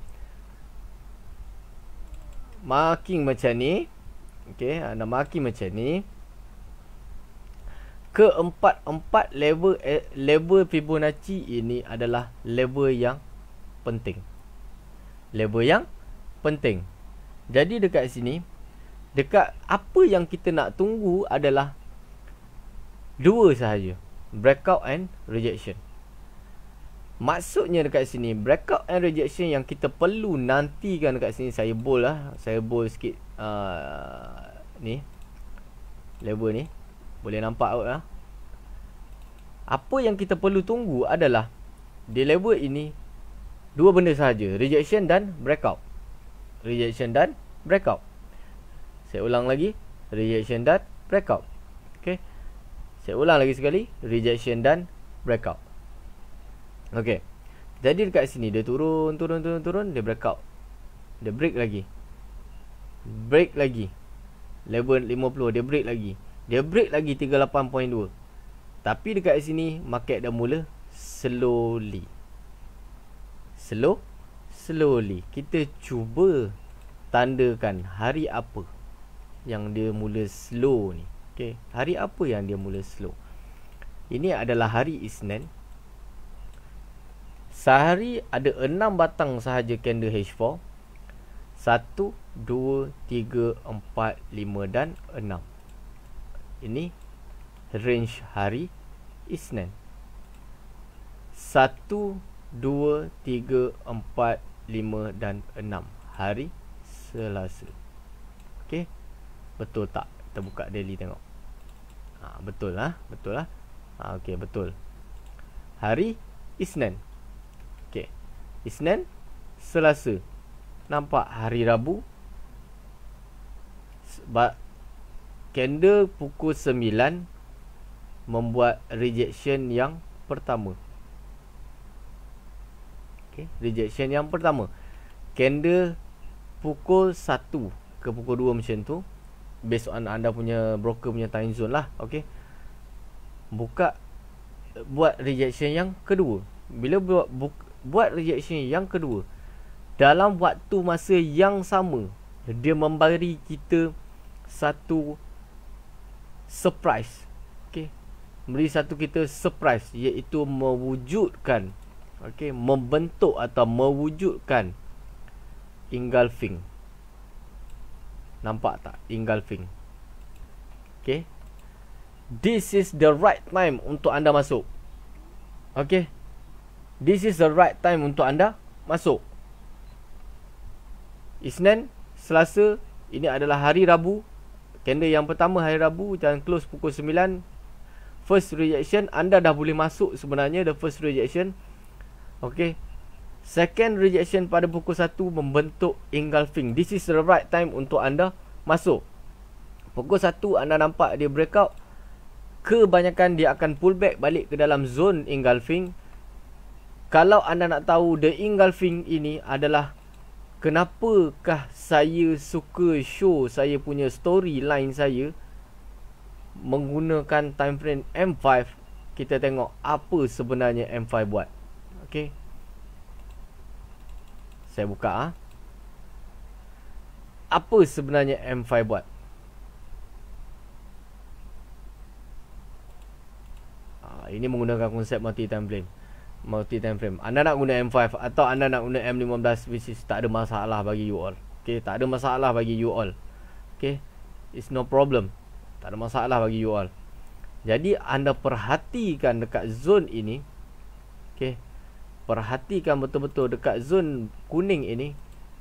Marking macam ni. Okay, anda marking macam ni. Keempat-empat label Fibonacci ini adalah label yang penting. Label yang penting. Jadi dekat sini, dekat apa yang kita nak tunggu adalah dua sahaja, breakout and rejection. Maksudnya dekat sini, breakout and rejection yang kita perlu nantikan dekat sini, saya bold lah. Saya bold sikit ni label ni. Boleh nampak kot lah. Apa yang kita perlu tunggu adalah di label ini dua benda sahaja, rejection dan breakout. Rejection dan breakout. Saya ulang lagi, rejection dan breakout. Okay. Saya ulang lagi sekali, rejection dan breakout. Okay. Jadi dekat sini dia turun, dia breakout. Dia break lagi. Break lagi. Level 50 dia break lagi. Dia break lagi 38.2. Tapi dekat sini market dah mula slowly. Slowly. Kita cuba tandakan hari apa yang dia mula slow ni. Okay. Hari apa yang dia mula slow? Ini adalah hari Isnin. Sehari ada 6 batang sahaja candle H4. 1, 2, 3, 4, 5 dan 6. Ini range hari Isnin. 1, 2, 3, 4, 5 dan 6 hari Selasa. Okey. Betul tak? Kita buka daily tengok. Betul lah. Okey, betul. Hari Isnin. Okey. Isnin, Selasa. Nampak hari Rabu. Candle pukul 9 membuat rejection yang pertama. Okay, rejection yang pertama. Candle pukul 1 ke pukul 2 macam tu, based on anda punya broker punya time zone lah. Okay, buat rejection yang kedua. Bila buat rejection yang kedua, dalam waktu masa yang sama, dia memberi kita satu surprise. Okay, beri satu kita surprise, iaitu mewujudkan, okay, membentuk atau mewujudkan engulfing. Nampak tak engulfing? Okay, this is the right time untuk anda masuk. Okay, this is the right time untuk anda masuk. Isnin, Selasa, ini adalah hari Rabu. Candle yang pertama hari Rabu dan close pukul 9. First rejection, anda dah boleh masuk sebenarnya, the first rejection. Okay. Second rejection pada pukul 1 membentuk engulfing. This is the right time untuk anda masuk. Pukul 1 anda nampak dia breakout. Kebanyakan dia akan pull back balik ke dalam zone engulfing. Kalau anda nak tahu the engulfing ini adalah kenapakah saya suka show saya punya storyline saya menggunakan time frame M5, kita tengok apa sebenarnya M5 buat. Okey. Saya buka apa sebenarnya M5 buat. Ini menggunakan konsep multi time frame. Anda nak guna M5 atau anda nak guna M15, which is tak ada masalah bagi you all. Okay, tak ada masalah bagi you all. Okay, it's no problem. Tak ada masalah bagi you all. Jadi anda perhatikan dekat zone ini. Okay, perhatikan betul-betul dekat zone kuning ini.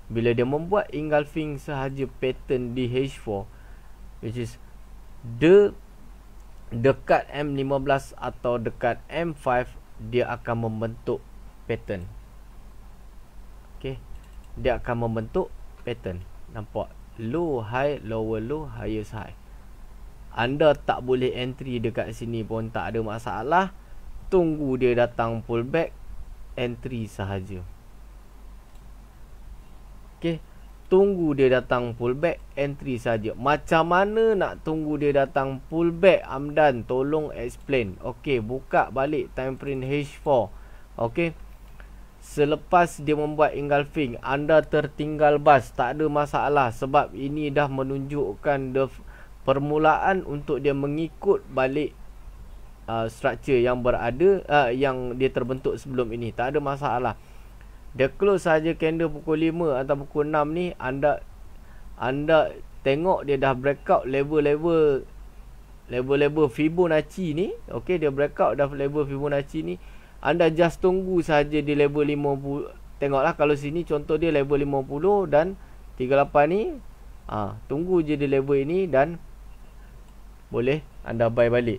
Bila dia membuat engulfing sahaja pattern di H4, which is dekat M15 atau dekat M5, dia akan membentuk pattern. Okay, dia akan membentuk pattern. Nampak? Low, high, lower, low, highest, high. Anda tak boleh entry dekat sini pun tak ada masalah. Tunggu dia datang pullback, entry sahaja. Okay, tunggu dia datang pullback, entry saja. Macam mana nak tunggu dia datang pullback, Amdan? Tolong explain. Okey, buka balik time frame H4. Okey, selepas dia membuat engulfing, anda tertinggal bas, tak ada masalah. Sebab ini dah menunjukkan permulaan untuk dia mengikut balik structure yang berada, yang dia terbentuk sebelum ini. Tak ada masalah. Dia close saja candle pukul 5 atau pukul 6 ni, anda tengok dia dah breakout level-level Fibonacci ni. Okey, dia breakout dah level Fibonacci ni. Anda just tunggu saja di level 50. Tengoklah kalau sini contoh dia level 50 dan 38 ni. Tunggu je di level ini dan boleh anda buy balik.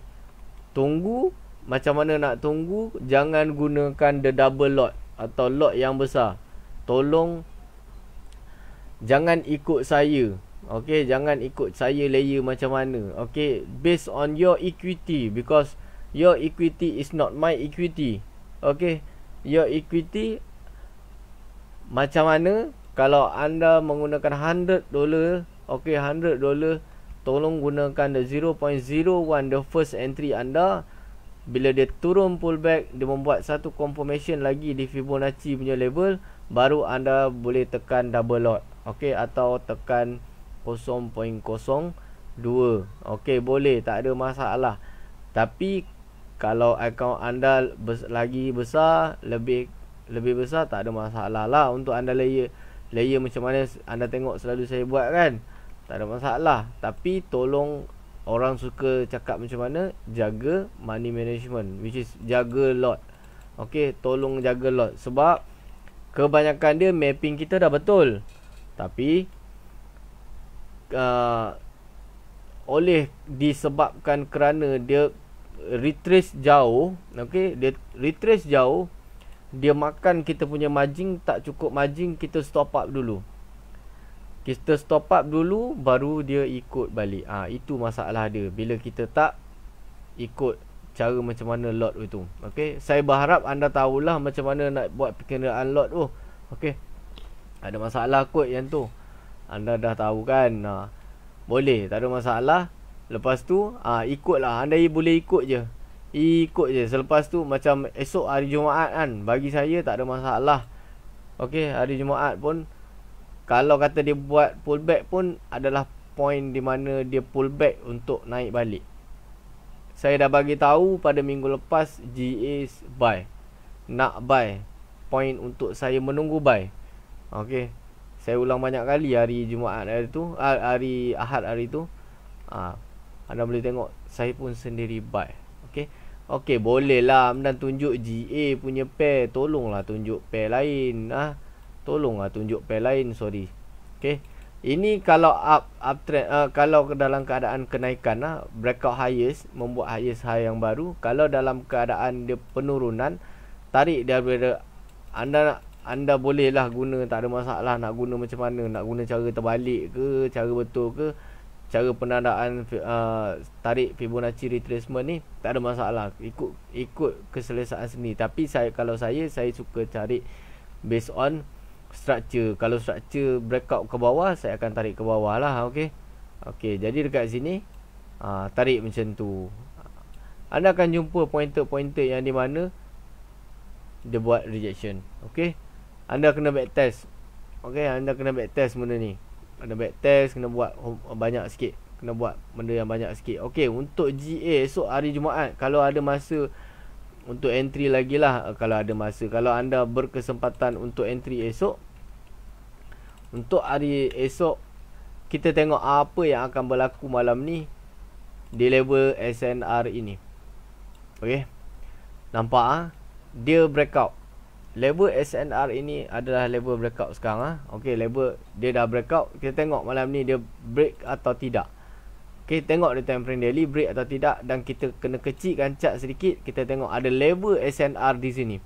Tunggu macam mana nak tunggu, jangan gunakan the double lot atau lot yang besar. Tolong jangan ikut saya. Okey, jangan ikut saya layer macam mana. Okey, based on your equity, because your equity is not my equity. Okey, your equity macam mana kalau anda menggunakan $100, okey, $100, tolong gunakan the 0.01 the first entry anda. Bila dia turun pullback, dia membuat satu confirmation lagi di Fibonacci punya level, baru anda boleh tekan double lot. Okey, atau tekan 0.02. Okey, boleh, tak ada masalah. Tapi kalau akaun anda lagi besar, lebih besar, tak ada masalah lah untuk anda layer macam mana anda tengok selalu saya buat kan. Tak ada masalah. Tapi tolong, orang suka cakap macam mana, jaga money management, which is jaga lot. Okey, tolong jaga lot. Sebab kebanyakan dia mapping kita dah betul, tapi oleh disebabkan kerana dia retrace jauh, okey, dia retrace jauh, dia makan kita punya margin, tak cukup margin, kita stop up dulu. Kita stop up dulu, baru dia ikut balik. Itu masalah dia bila kita tak ikut cara macam mana lot itu. Okey, saya berharap anda tahulah macam mana nak buat perkiraan lot tu. Okey, ada masalah kot yang tu, anda dah tahu kan. Boleh, tak ada masalah. Lepas tu ikutlah, anda boleh ikut je. Ikut je. Selepas tu macam esok hari Jumaat kan, bagi saya tak ada masalah. Okey, hari Jumaat pun kalau kata dia buat pullback pun adalah point di mana dia pullback untuk naik balik. Saya dah bagi tahu pada minggu lepas, GA buy. Nak buy, point untuk saya menunggu buy. Okey, saya ulang banyak kali hari Jumaat hari tu, hari Ahad hari tu. Anda boleh tengok saya pun sendiri buy. Okey. Okey, boleh lah dan tunjuk GA punya pair. Tolonglah tunjuk pair lain. Tolonglah tunjuk pair lain, sorry. Okey. Ini kalau uptrend, kalau dalam keadaan kenaikan, breakout highest, membuat highest high yang baru. Kalau dalam keadaan dia penurunan, tarik daripada anda bolehlah guna, tak ada masalah nak guna macam mana, nak guna cara terbalik ke, cara betul ke, cara penandaan tarik Fibonacci retracement ni tak ada masalah, ikut keselesaan sendiri. Tapi kalau saya suka cari based on structure. Kalau structure breakout ke bawah, saya akan tarik ke bawah lah. Okey, jadi dekat sini tarik macam tu. Anda akan jumpa pointer-pointer yang di mana dia buat rejection. Okey, anda kena backtest. Okey, anda kena backtest benda ni. Anda backtest, kena buat banyak sikit, kena buat benda yang banyak sikit. Okey, untuk GA esok hari Jumaat, kalau ada masa untuk entry lagi lah, kalau ada masa, kalau anda berkesempatan untuk entry esok, untuk hari esok, kita tengok apa yang akan berlaku malam ni di level SNR ini. Okey, nampak dia breakout. Level SNR ini adalah level breakout sekarang. Okey, level dia dah breakout. Kita tengok malam ni dia break atau tidak. Okey, tengok dia time frame daily break atau tidak, dan kita kena kecilkan chart sedikit. Kita tengok ada level SNR di sini.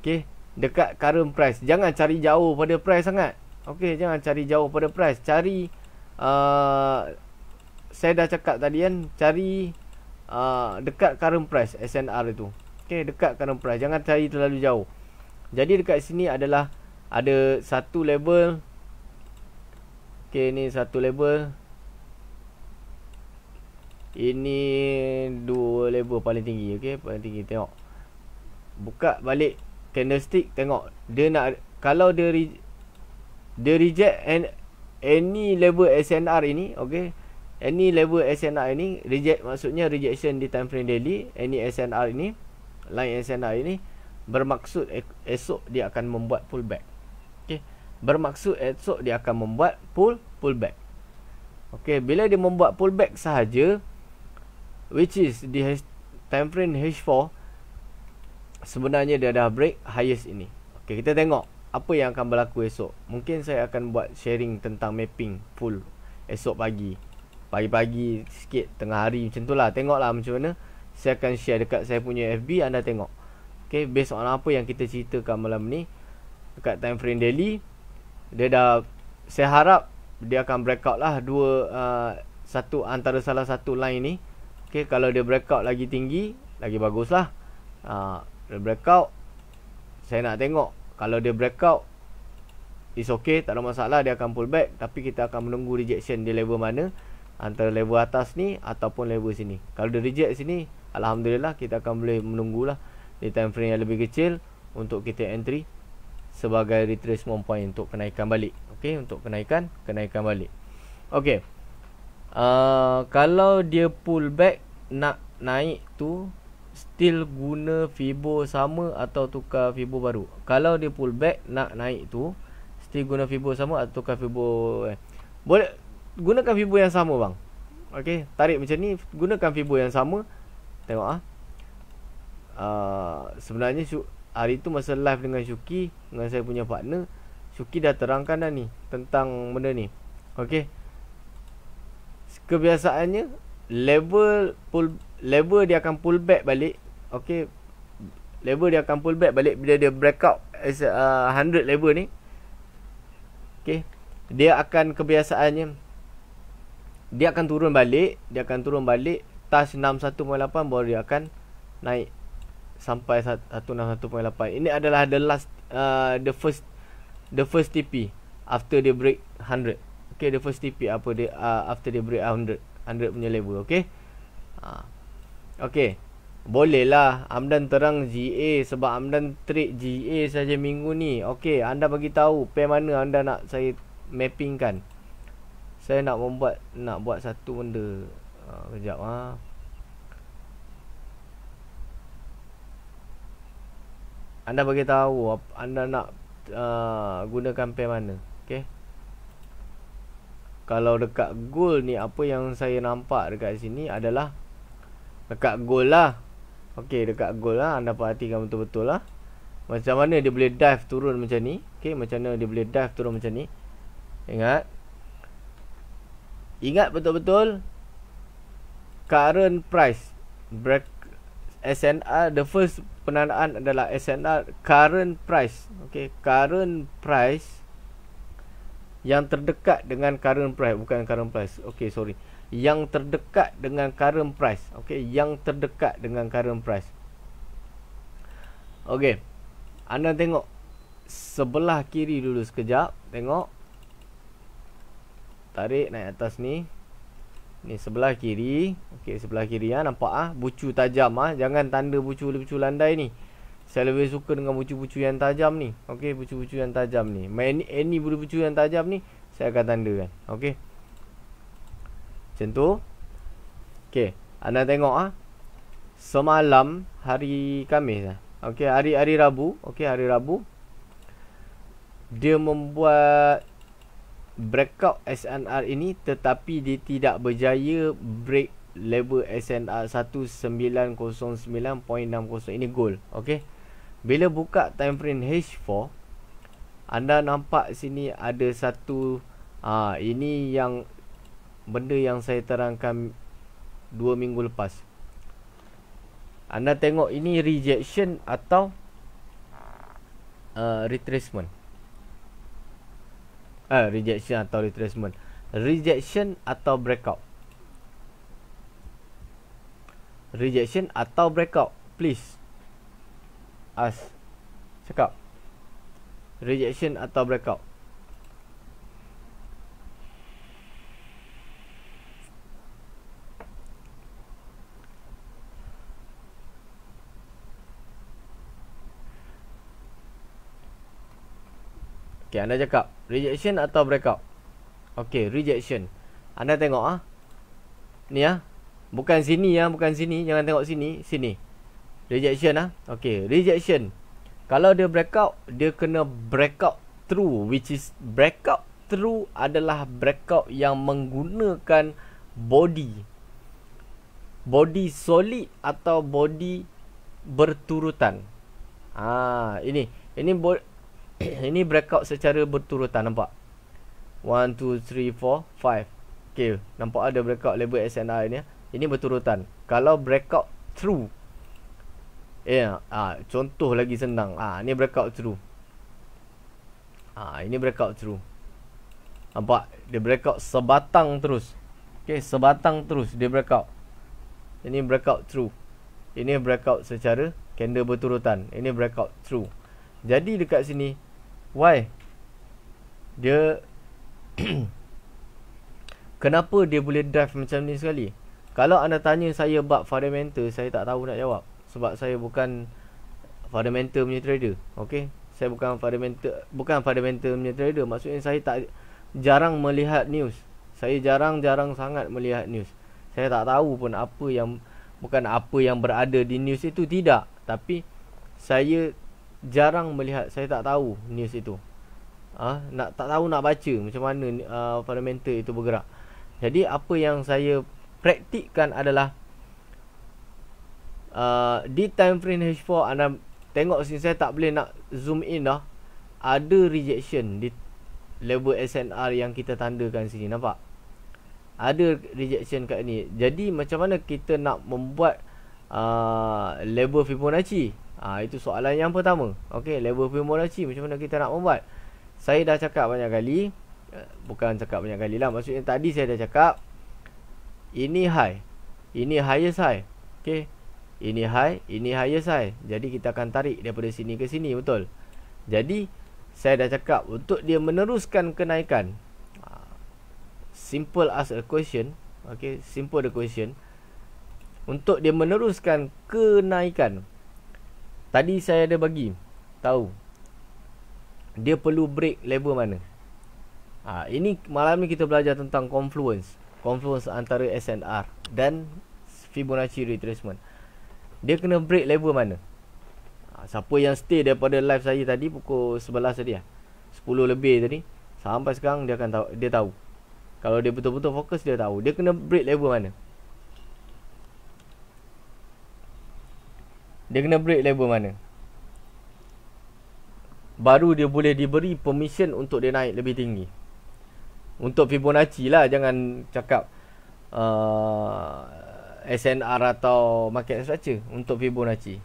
Okey, dekat current price. Jangan cari jauh pada price sangat. Okey, jangan cari jauh pada price. Cari saya dah cakap tadi kan, cari dekat current price SNR itu. Okey, dekat current price, jangan cari terlalu jauh. Jadi dekat sini adalah ada satu level. Okey, ni satu level. Ini dua level paling tinggi. Okey, paling tinggi. Tengok, buka balik candlestick, tengok dia nak, kalau dia reject any level SNR ini. Okey, any level SNR ini reject, maksudnya rejection di time frame daily. Any SNR ini, line SNR ini, bermaksud esok dia akan membuat pullback. Okey, bermaksud esok dia akan membuat pullback. Okey, bila dia membuat pullback sahaja, which is di time frame H4, sebenarnya dia dah break highest ini. Okey, kita tengok apa yang akan berlaku esok. Mungkin saya akan buat sharing tentang mapping full esok pagi-pagi sikit, tengah hari macam tu lah. Tengoklah macam mana. Saya akan share dekat saya punya FB, anda tengok. Okay, based on apa yang kita ceritakan malam ni, dekat time frame daily, dia dah, saya harap dia akan breakout lah satu antara salah satu line ni. Okay, kalau dia breakout lagi tinggi, lagi bagus lah. Dia breakout, saya nak tengok. Kalau dia breakout, it's okay, tak ada masalah, dia akan pull back. Tapi kita akan menunggu rejection di level mana, antara level atas ni ataupun level sini. Kalau dia reject sini, alhamdulillah, kita akan boleh menunggulah di time frame yang lebih kecil untuk kita entry sebagai retracement point untuk kenaikan balik. Okey, untuk kenaikan balik. Okey, kalau dia pull back nak naik tu, still guna Fibo sama atau tukar Fibo baru? Kalau dia pull back nak naik tu, still guna Fibo sama atau tukar Fibo boleh gunakan Fibo yang sama bang. Okey, tarik macam ni, gunakan Fibo yang sama. Tengok sebenarnya hari tu masa live dengan Syuki, dengan saya punya partner, Syuki dah terangkan dah ni tentang benda ni. Okey, kebiasaannya level dia akan pull back balik. Okey, level dia akan pull back balik bila dia breakout as 100 level ni. Okey, dia akan kebiasaannya dia akan turun balik, touch 61.8 baru dia akan naik sampai 161.8. Ini adalah the first TP after dia break 100. Okay, the first TP after dia break 100 punya level. Okay, okay, boleh lah Amdan terang GA sebab Amdan trade GA saja minggu ni. Okay, anda bagi tahu pair mana anda nak saya mapping kan. Saya nak buat satu benda. Kejap anda bagi tahu anda nak gunakan pair mana. Okey. Kalau dekat gold ni, apa yang saya nampak dekat sini adalah dekat gold lah. Okey, dekat gold lah, anda perhatikan betul-betul lah macam mana dia boleh dive turun macam ni. Okey, macam mana dia boleh dive turun macam ni. Ingat betul-betul current price break SNR. The first penandaan adalah SNR current price. Okay, current price yang terdekat dengan current price, bukan current price. Okey, sorry. Yang terdekat dengan current price. Okey, yang terdekat dengan current price. Okey. Anda tengok sebelah kiri dulu sekejap. Tengok. Tarik naik atas ni. Ni sebelah kiri. Okey, sebelah kiri ya, nampak ah, bucu tajam ah. Jangan tanda bucu-bucu landai ni. Saya lebih suka dengan bucu-bucu yang tajam ni. Okey, bucu-bucu yang tajam ni. Any bucu-bucu yang tajam ni saya akan tandakan. Okey. Macam tu. Okey, anda tengok ah. Semalam hari Khamis ah. Okey, hari Rabu. Okey, hari Rabu. Dia membuat breakout SNR ini, tetapi dia tidak berjaya break level SNR 1909.60. Ini gold. Okey. Bila buka time frame H4, anda nampak sini ada satu ini yang benda yang saya terangkan 2 minggu lepas. Anda tengok ini rejection atau retracement. Rejection atau retracement. Rejection atau breakout. Rejection atau breakout. Please. Cakap. Rejection atau breakout. Okay, anda cakap rejection atau breakout. Okay, rejection. Anda tengok ah. Ni ah. Bukan sini ah, bukan sini. Jangan tengok sini, sini. Rejection ah. Okay, rejection. Kalau dia breakout, dia kena breakout through, which is breakout through adalah breakout yang menggunakan body solid atau body berturutan. Ini ini breakout secara berturutan, nampak? 1 2 3 4 5. Okey, nampak ada breakout level SNR ni. Ini berturutan. Kalau breakout through, contoh lagi senang. Ni breakout through. Ini breakout through. Nampak? Dia breakout sebatang terus. Okey, sebatang terus dia breakout. Ini breakout through. Ini breakout secara candle berturutan. Ini breakout through. Jadi dekat sini, why? Dia kenapa dia boleh drive macam ni sekali? Kalau anda tanya saya bab fundamental, saya tak tahu nak jawab. Sebab saya bukan fundamental punya trader. Okey, saya bukan fundamental punya trader. Maksudnya saya jarang melihat news. Saya jarang sangat melihat news. Saya tak tahu pun bukan apa yang berada di news itu, tidak. Tapi saya jarang melihat, saya tak tahu news itu. Tak tahu nak baca macam mana fundamental itu bergerak. Jadi apa yang saya praktikkan adalah di time frame H4, anda tengok sini, saya tak boleh nak zoom in dah. Ada rejection di level SNR yang kita tandakan sini, nampak? Ada rejection kat ni. Jadi macam mana kita nak membuat level Fibonacci? Itu soalan yang pertama. Okey, level Fibonacci macam mana kita nak membuat? Saya dah cakap banyak kali. Bukan cakap banyak kali lah. Maksudnya tadi saya dah cakap, ini high, ini highest high. Okey, ini high, ini highest high. Jadi kita akan tarik daripada sini ke sini, betul? Jadi saya dah cakap, untuk dia meneruskan kenaikan, simple ask a question. Okay, simple the question. Untuk dia meneruskan kenaikan, tadi saya ada bagi tahu dia perlu break level mana. Ini malam ni kita belajar tentang confluence antara SNR dan Fibonacci retracement. Dia kena break level mana? Siapa yang stay daripada live saya tadi pukul 11 tadi 10 lebih tadi sampai sekarang, dia akan tahu, dia tahu. Kalau dia betul-betul fokus, dia tahu dia kena break level mana. Dia kena break level mana, baru dia boleh diberi permission untuk dia naik lebih tinggi. Untuk Fibonacci lah, jangan cakap SNR atau market structure. Untuk Fibonacci,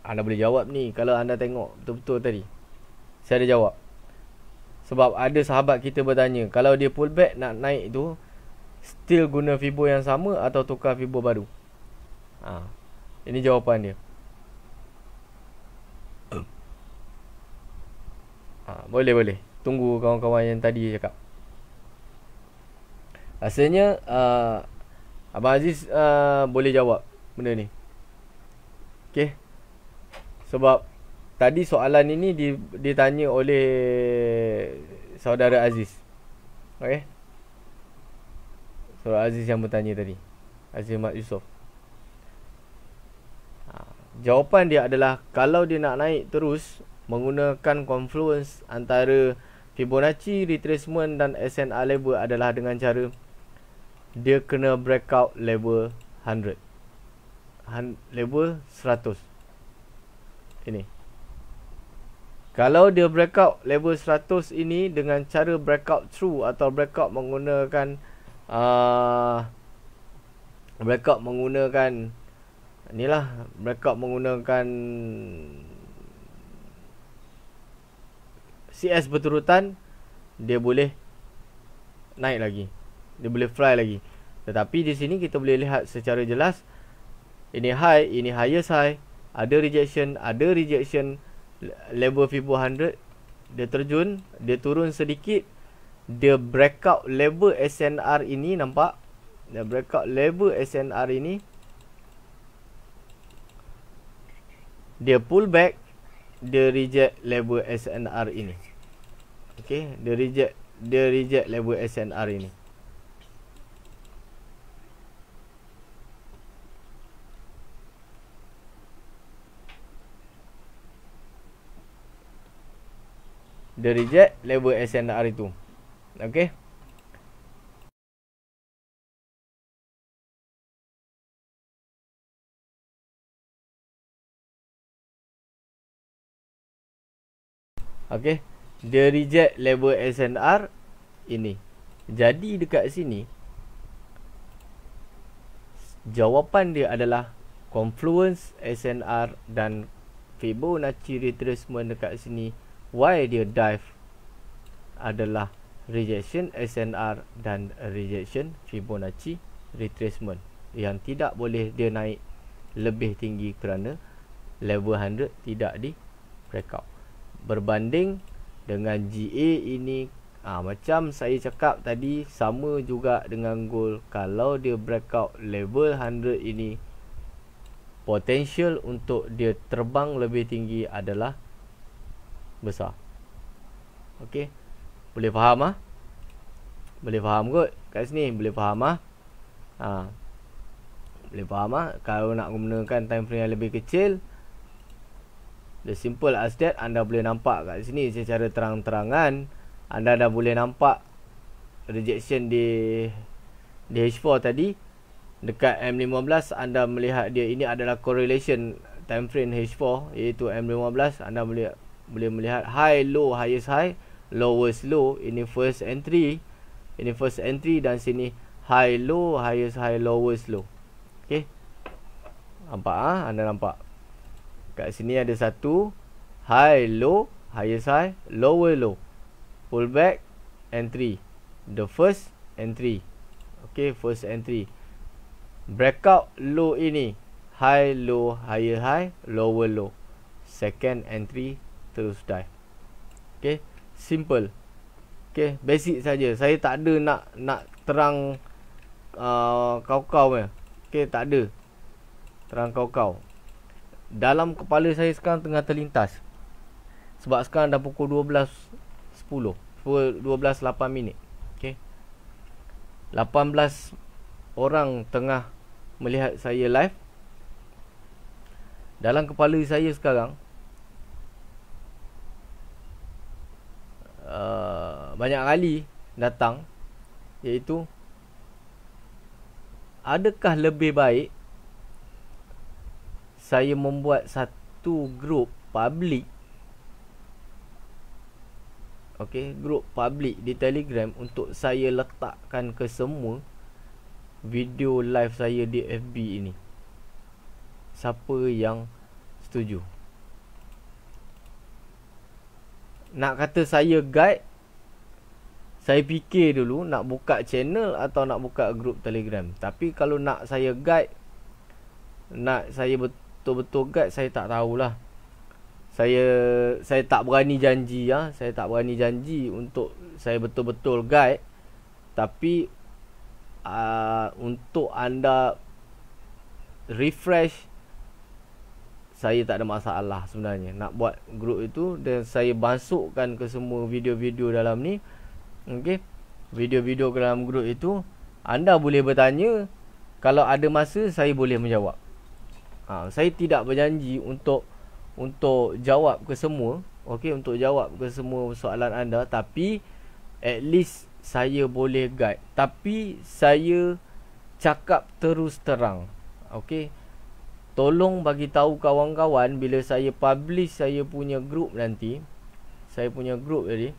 anda boleh jawab ni. Kalau anda tengok betul-betul tadi, saya ada jawab. Sebab ada sahabat kita bertanya, kalau dia pullback nak naik tu, still guna Fibo yang sama atau tukar Fibo baru? Ini jawapan dia. Boleh. Tunggu kawan-kawan yang tadi cakap. Rasanya Abang Aziz boleh jawab benda ni. Okay. Sebab tadi soalan ini ditanya oleh saudara Aziz. Okay. Saudara Aziz yang bertanya tadi, Aziz Mat Yusof. Jawapan dia adalah, kalau dia nak naik terus menggunakan confluence antara Fibonacci, retracement dan SNR level adalah dengan cara dia kena breakout level 100. Level 100. Ini. Kalau dia breakout level 100 ini dengan cara breakout through atau breakout menggunakan breakout menggunakan CS berturutan, dia boleh naik lagi, dia boleh fly lagi. Tetapi di sini kita boleh lihat secara jelas, ini high, ini highest high, ada rejection, level Fibo 100, dia terjun, dia turun sedikit, dia breakout level SNR ini, nampak? Dia breakout level SNR ini, dia pull back, dia reject level SNR ini. Okay, dia reject level SNR ini. Dia reject level SNR itu. Okay. Okay, dia reject level SNR ini. Jadi dekat sini jawapan dia adalah confluence SNR dan Fibonacci retracement dekat sini. Why dia dive adalah rejection SNR dan rejection Fibonacci retracement, yang tidak boleh dia naik lebih tinggi kerana level 100 tidak di breakout. Berbanding dengan GA ini, macam saya cakap tadi, sama juga dengan gold. Kalau dia breakout level 100 ini, potential untuk dia terbang lebih tinggi adalah besar. Okey, boleh faham Boleh faham kot kat sini, boleh faham boleh faham Kalau nak menggunakan time frame yang lebih kecil, the simple as that. Anda boleh nampak kat sini secara terang-terangan, anda dah boleh nampak rejection di H4 tadi dekat M15. Anda melihat dia, ini adalah correlation time frame H4 iaitu M15. Anda boleh melihat high low, highest high, lowest low. Ini first entry, dan sini high low, highest high, lowest low. Okey, nampak anda nampak kat sini ada satu high low, highest high, lower low, pull back, entry, the first entry. Okay, first entry, breakout low ini, high low, higher high, lower low, second entry, terus dive. Okay, simple. Okay, basic saja. Saya tak ada nak terang kau-kau ya. Okay, tak ada terang kau-kau. Dalam kepala saya sekarang tengah terlintas, sebab sekarang dah pukul 12.10, 12.08 minit. Okay, 18 orang tengah melihat saya live. Dalam kepala saya sekarang banyak kali datang, iaitu adakah lebih baik saya membuat satu grup public, grup public di Telegram untuk saya letakkan ke semua video live saya di FB ini. Siapa yang setuju? Nak kata saya guide, saya fikir dulu nak buka channel atau nak buka grup Telegram. Tapi kalau nak saya guide, nak saya betul-betul guide, saya tak tahulah. Saya tak berani janji ya. Saya tak berani janji untuk saya betul-betul guide. Tapi untuk anda refresh, saya tak ada masalah sebenarnya nak buat grup itu, dan saya masukkan ke semua video-video dalam ni. Okey, video-video ke dalam grup itu anda boleh bertanya. Kalau ada masa saya boleh menjawab. Saya tidak berjanji untuk jawab ke semua. Okey, untuk jawab ke semua soalan anda, tapi at least saya boleh guide. Tapi saya cakap terus terang. Okey, tolong bagi tahu kawan-kawan bila saya publish saya punya grup nanti. Saya punya grup tadi.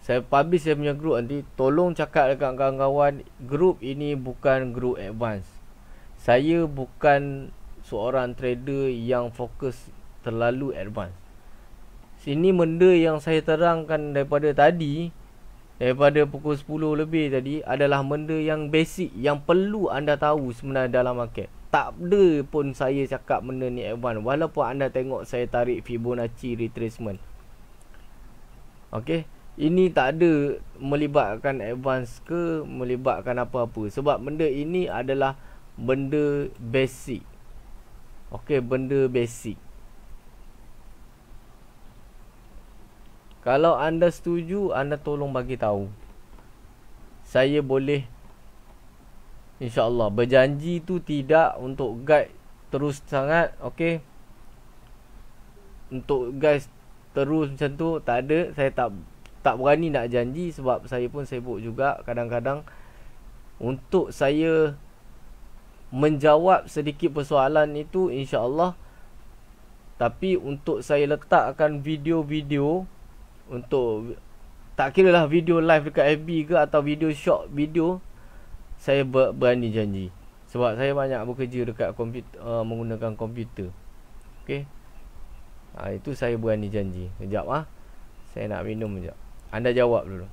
Saya publish saya punya grup nanti, tolong cakap dekat kawan-kawan, grup ini bukan grup advance. Saya bukan seorang trader yang fokus terlalu advance. Sini benda yang saya terangkan daripada tadi, daripada pukul 10 lebih tadi, adalah benda yang basic, yang perlu anda tahu sebenarnya dalam market. Tak ada pun saya cakap benda ni advance, walaupun anda tengok saya tarik Fibonacci retracement. Okey, ini tak ada melibatkan advance ke melibatkan apa-apa, sebab benda ini adalah benda basic. Okey, benda basic. Kalau anda setuju, anda tolong bagi tahu. Saya boleh, InsyaAllah, berjanji tu tidak untuk guide terus sangat. Okey, untuk guys terus macam tu tak ada. Saya tak berani nak janji, sebab saya pun sibuk juga kadang-kadang. Untuk saya menjawab sedikit persoalan itu, InsyaAllah. Tapi untuk saya letakkan video-video, untuk tak kira lah video live dekat FB ke atau video short video, saya berani janji, sebab saya banyak bekerja dekat komputer, menggunakan komputer. Okey, itu saya berani janji. Kejap saya nak minum sekejap. Anda jawab dulu.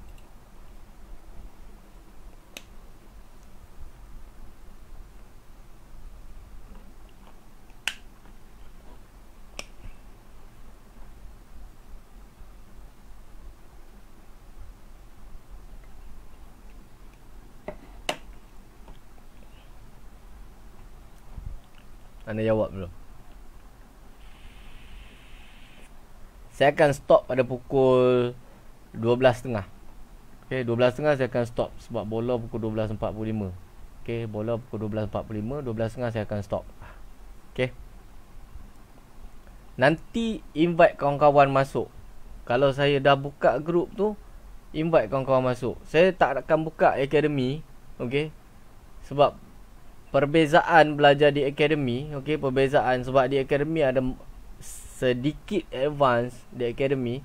Anda jawab dulu. Saya akan stop pada pukul 12.30. Okey, 12.30 saya akan stop, sebab bola pukul 12.45. Okey, bola pukul 12.45, 12.30 saya akan stop. Okey. Nanti invite kawan-kawan masuk. Kalau saya dah buka grup tu, invite kawan-kawan masuk. Saya tak akan buka akademi, okey? Sebab perbezaan belajar di akademi, okey, perbezaan sebab di akademi ada sedikit advance di akademi.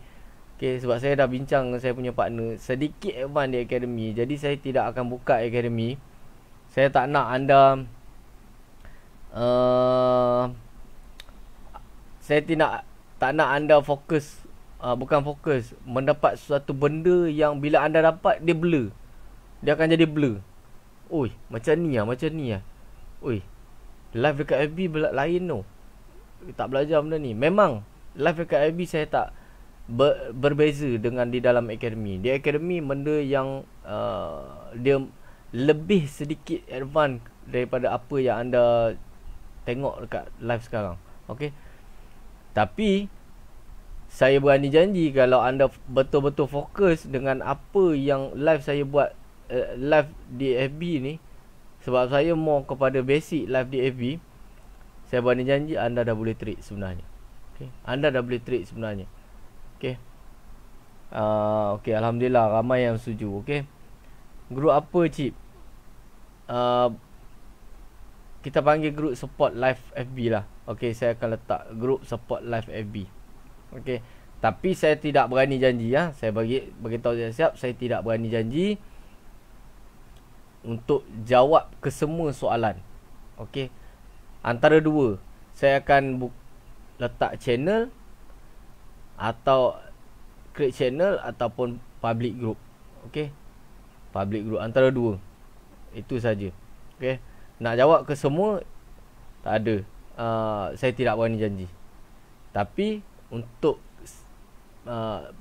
Okey, sebab saya dah bincang dengan saya punya partner, sedikit advance di akademi. Jadi saya tidak akan buka akademi. Saya tak nak anda saya tak nak anda fokus, bukan fokus, mendapat sesuatu benda yang bila anda dapat dia blur. Dia akan jadi blur. Oi, macam ni lah. Oi, live dekat FB lain tu. Tak belajar benda ni. Memang live dekat FB saya tak berbeza dengan di dalam akademi. Di akademi benda yang dia lebih sedikit advance daripada apa yang anda tengok dekat live sekarang. Okey. Tapi saya berani janji, kalau anda betul-betul fokus dengan apa yang live saya buat, live di FB ni, sebab saya more kepada basic live di FB, saya berani janji anda dah boleh trade sebenarnya. Okay, anda dah boleh trade sebenarnya. Okay. Okay, Alhamdulillah ramai yang setuju. Okay, grup apa Cip? Kita panggil grup support live FB lah. Okay, saya akan letak grup support live FB. Okay, tapi saya tidak berani janji ya. Saya beritahu siap, saya tidak berani janji untuk jawab ke semua soalan. Okey, antara dua, saya akan letak channel, atau create channel, ataupun public group. Okay, public group antara dua. Itu saja. Okay, nak jawab ke semua tak ada. Saya tidak berani janji. Tapi untuk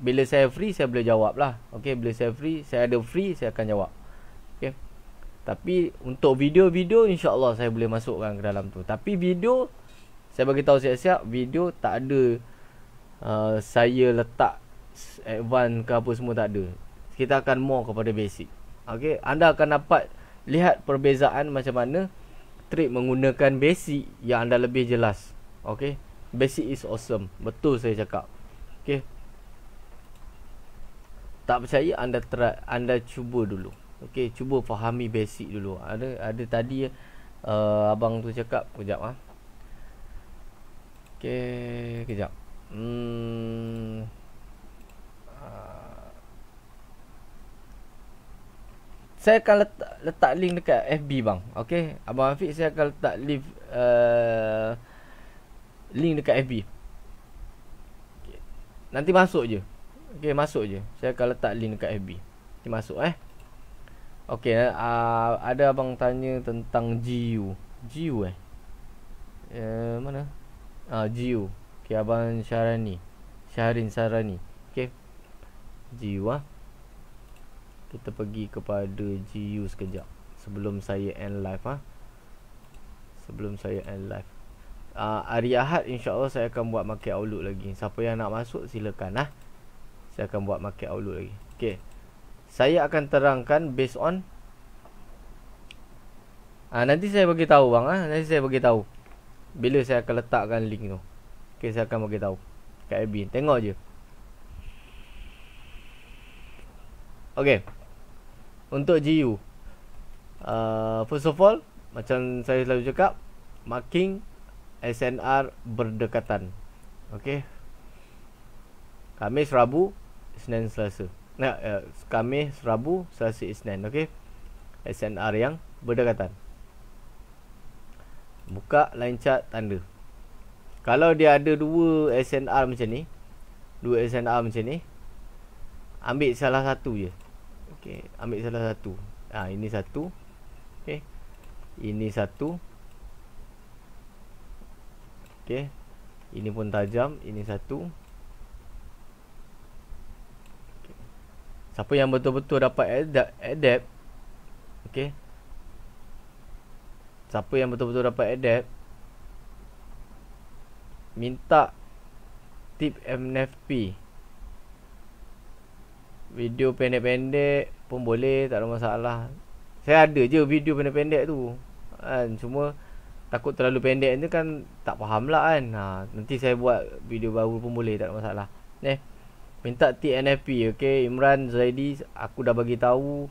bila saya free saya boleh jawab lah. Okay, bila saya ada free saya akan jawab. Okay, tapi untuk video-video insya-Allah saya boleh masukkan ke dalam tu. Tapi video saya bagi tahu siap-siap, video tak ada saya letak advance ke apa semua, tak ada. Kita akan more kepada basic. Okay, anda akan dapat lihat perbezaan macam mana trik menggunakan basic yang anda lebih jelas. Okay, basic is awesome. Betul saya cakap. Okay, tak percaya anda cuba dulu. Okay, cuba fahami basic dulu. Ada tadi abang tu cakap, kejap Okay, kejap. Saya akan letak link dekat FB bang. Okay, Abang Afiq, saya akan letak link dekat FB. Okay, nanti masuk je. Okay, masuk je. Saya akan letak link dekat FB. Okay, masuk Okay, ada abang tanya tentang GU. GU mana? GU. Okay, abang Syahrin Sarani. Okay, GU Kita pergi kepada GU sekejap sebelum saya end live hari Ahad insya-Allah saya akan buat market outlook lagi. Siapa yang nak masuk silakan Saya akan buat market outlook lagi. Okay, saya akan terangkan based on nanti saya bagi tahu bang. Nanti saya bagi tahu bila saya akan letakkan link tu. Okay, saya akan bagi tahu kat FB. Tengok je. Okay, untuk GU, first of all, macam saya selalu cakap, marking SNR berdekatan. Okay, Khamis, Rabu, Isnin, Selasa. Khamis, Rabu, Selasa, Isnin. Okay, SNR yang berdekatan. Buka line chart tanda. Kalau dia ada dua SNR macam ni, ambil salah satu je. Okay, ambil salah satu. Ini satu. Okay, ini satu. Okay, ini pun tajam. Ini satu. Okay. Siapa yang betul-betul dapat adapt, okay, siapa yang betul-betul dapat adapt, minta tip MNFP. Video pendek-pendek pun boleh, tak ada masalah. Saya ada je video pendek-pendek tu kan, cuma takut terlalu pendek ni kan tak faham lah kan. Nanti saya buat video baru pun boleh, tak ada masalah. Minta tip NFP. Okay, Imran Zaidi, aku dah bagi tahu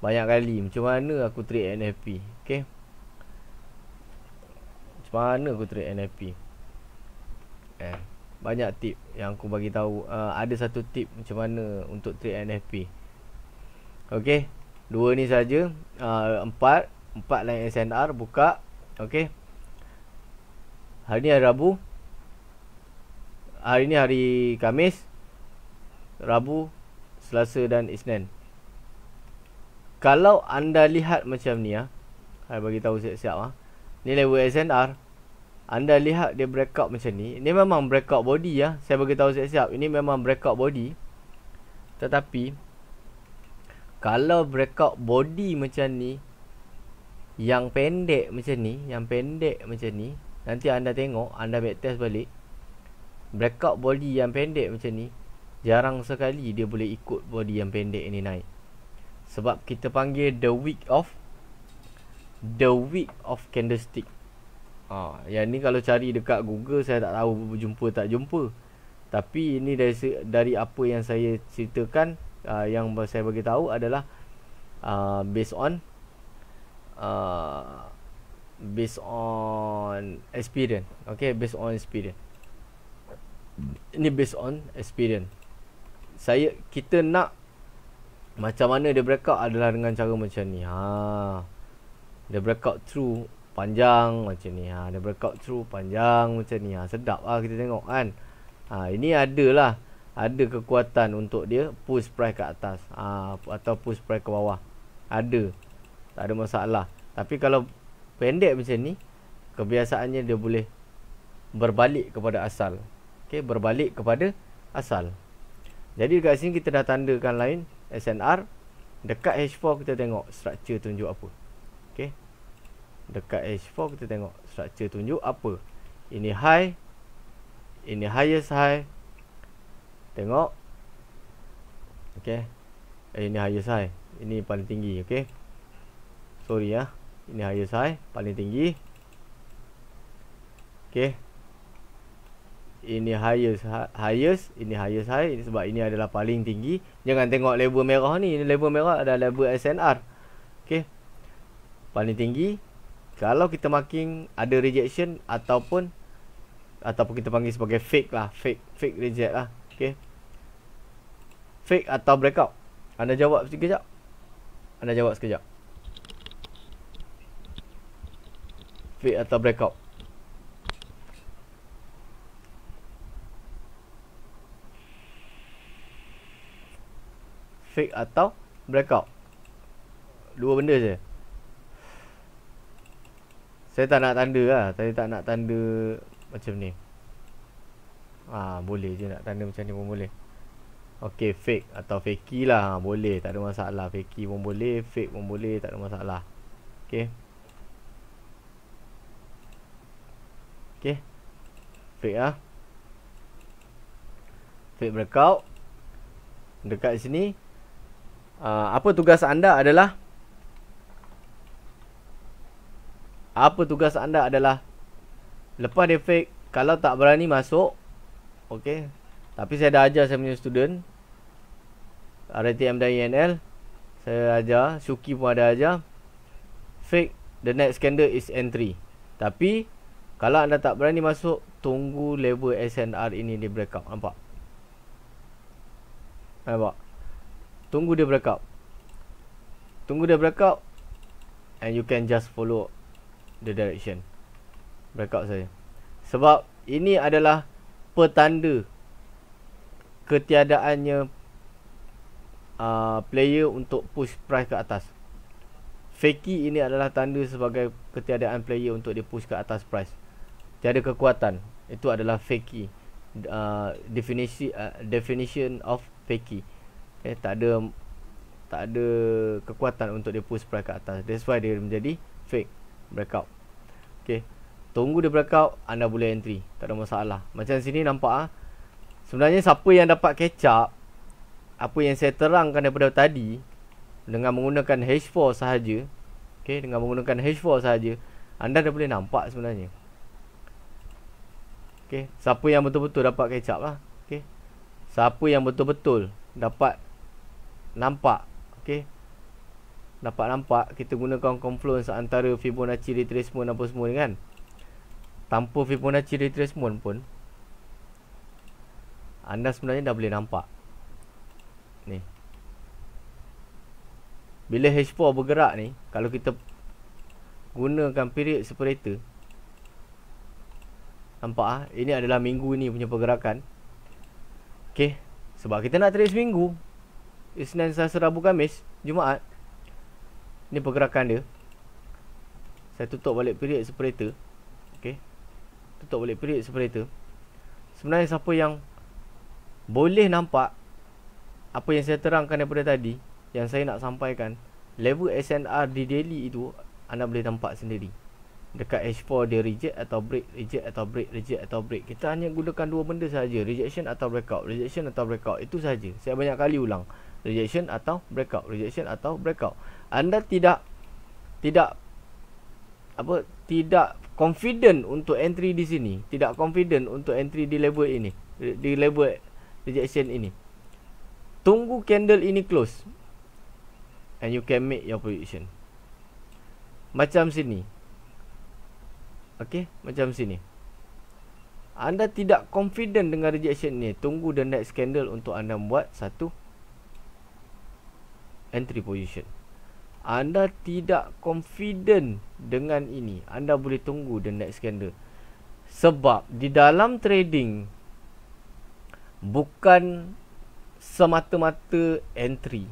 banyak kali macam mana aku treat NFP. Okay, macam mana aku treat NFP. Banyak tip yang aku bagi tahu. Ada satu tip macam mana untuk trade NFP. Okey, dua ni saja. Empat line SNR buka. Okey, hari ni hari Rabu, hari ni hari Khamis, Rabu, Selasa dan Isnin. Kalau anda lihat macam ni saya bagi tahu siap-siap ni level SNR. Anda lihat dia breakout macam ni. Ini memang breakout body Saya bagi tahu siap-siap. Ini memang breakout body. Tetapi kalau breakout body macam ni, yang pendek macam ni, nanti anda tengok, anda backtest balik, breakout body yang pendek macam ni, jarang sekali dia boleh ikut body yang pendek ni naik. Sebab kita panggil the week of candlestick. Yang ni kalau cari dekat Google saya tak tahu jumpa tak jumpa. Tapi ini dari apa yang saya ceritakan, yang saya bagi tahu adalah based on experience. Okay, based on experience. Ini based on experience. Kita nak macam mana dia breakout adalah dengan cara macam ni. Dia breakout through panjang macam ni. Dia breakout through panjang macam ni. Sedap kita tengok kan. Ini adalah ada kekuatan untuk dia push price ke atas atau push price ke bawah. Ada, tak ada masalah. Tapi kalau pendek macam ni, kebiasaannya dia boleh berbalik kepada asal. Okay, berbalik kepada asal. Jadi dekat sini kita dah tandakan line SNR. Dekat H4 kita tengok structure tunjuk apa. Okay, dekat H4 kita tengok structure tunjuk apa. Ini high, ini highest high. Tengok. Okay, ini highest high, ini paling tinggi. Okay, sorry ya, ini highest high, paling tinggi. Okay, ini highest, ini highest high. Ini sebab ini adalah paling tinggi. Jangan tengok label merah ni. Ini label merah adalah label SNR. Okay, paling tinggi. Kalau kita marking ada rejection ataupun kita panggil sebagai fake lah, fake reject lah. Okay, fake atau breakout. Anda jawab sekejap. Anda jawab sekejap. Fake atau breakout? Fake atau breakout? Dua benda je. Saya tak nak tanda lah. Saya tak nak tanda macam ni. Boleh je nak tanda macam ni pun boleh. Okay, fake atau fakey lah. Boleh, tak ada masalah. Fakey pun boleh, fake pun boleh, tak ada masalah. Okay, okay, fake lah. Fake breakout. Dekat sini apa tugas anda adalah lepas dia fake, kalau tak berani masuk. Okay, tapi saya dah ajar saya punya student RTM dan INL. Saya ajar, Syuki pun ada ajar. Fake, the next candle is entry. Tapi kalau anda tak berani masuk, tunggu level SNR ini di breakout. Nampak? Tunggu dia breakout. And you can just follow the direction breakout saya. Sebab ini adalah petanda ketiadaannya player untuk push price ke atas. Fakey ini adalah tanda sebagai ketiadaan player untuk dia push ke atas price. Tiada kekuatan. Itu adalah fakey. Definition of fakey. Tak ada kekuatan untuk dia push price ke atas. That's why dia menjadi fake breakout. Okay, tunggu dia breakout, anda boleh entry, tak ada masalah. Macam sini nampak sebenarnya siapa yang dapat catch up apa yang saya terangkan daripada tadi dengan menggunakan H4 sahaja. Okay, dengan menggunakan H4 sahaja, anda dah boleh nampak sebenarnya. Okay, siapa yang betul-betul dapat catch up lah. Okay, siapa yang betul-betul dapat nampak. Okay, dapat nampak kita gunakan confluence antara Fibonacci retracement apa semua ni kan. Tanpa Fibonacci retracement pun anda sebenarnya dah boleh nampak ni. Bila H4 bergerak ni, kalau kita gunakan period separator, nampak ini adalah minggu ni punya pergerakan. Okay, sebab kita nak trade seminggu, Isnin, Selasa, Rabu, Khamis, Jumaat. Ni pergerakan dia. Saya tutup balik period separator. Okay, tutup balik period separator. Sebenarnya siapa yang boleh nampak apa yang saya terangkan daripada tadi, yang saya nak sampaikan, level SNR di daily itu anda boleh nampak sendiri. Dekat H4 dia reject atau break, reject atau break, reject atau break. Kita hanya gunakan dua benda saja, rejection atau breakout, rejection atau breakout. Itu saja. Saya banyak kali ulang. Rejection atau breakout, rejection atau breakout. Anda tidak confident untuk entry di sini, tidak confident untuk entry di level ini, di level rejection ini. Tunggu candle ini close and you can make your prediction. Macam sini. Okay, macam sini. Anda tidak confident dengan rejection ni, tunggu the next candle untuk anda buat satu entry position. Anda tidak confident dengan ini, anda boleh tunggu the next candle. Sebab di dalam trading, bukan semata-mata entry,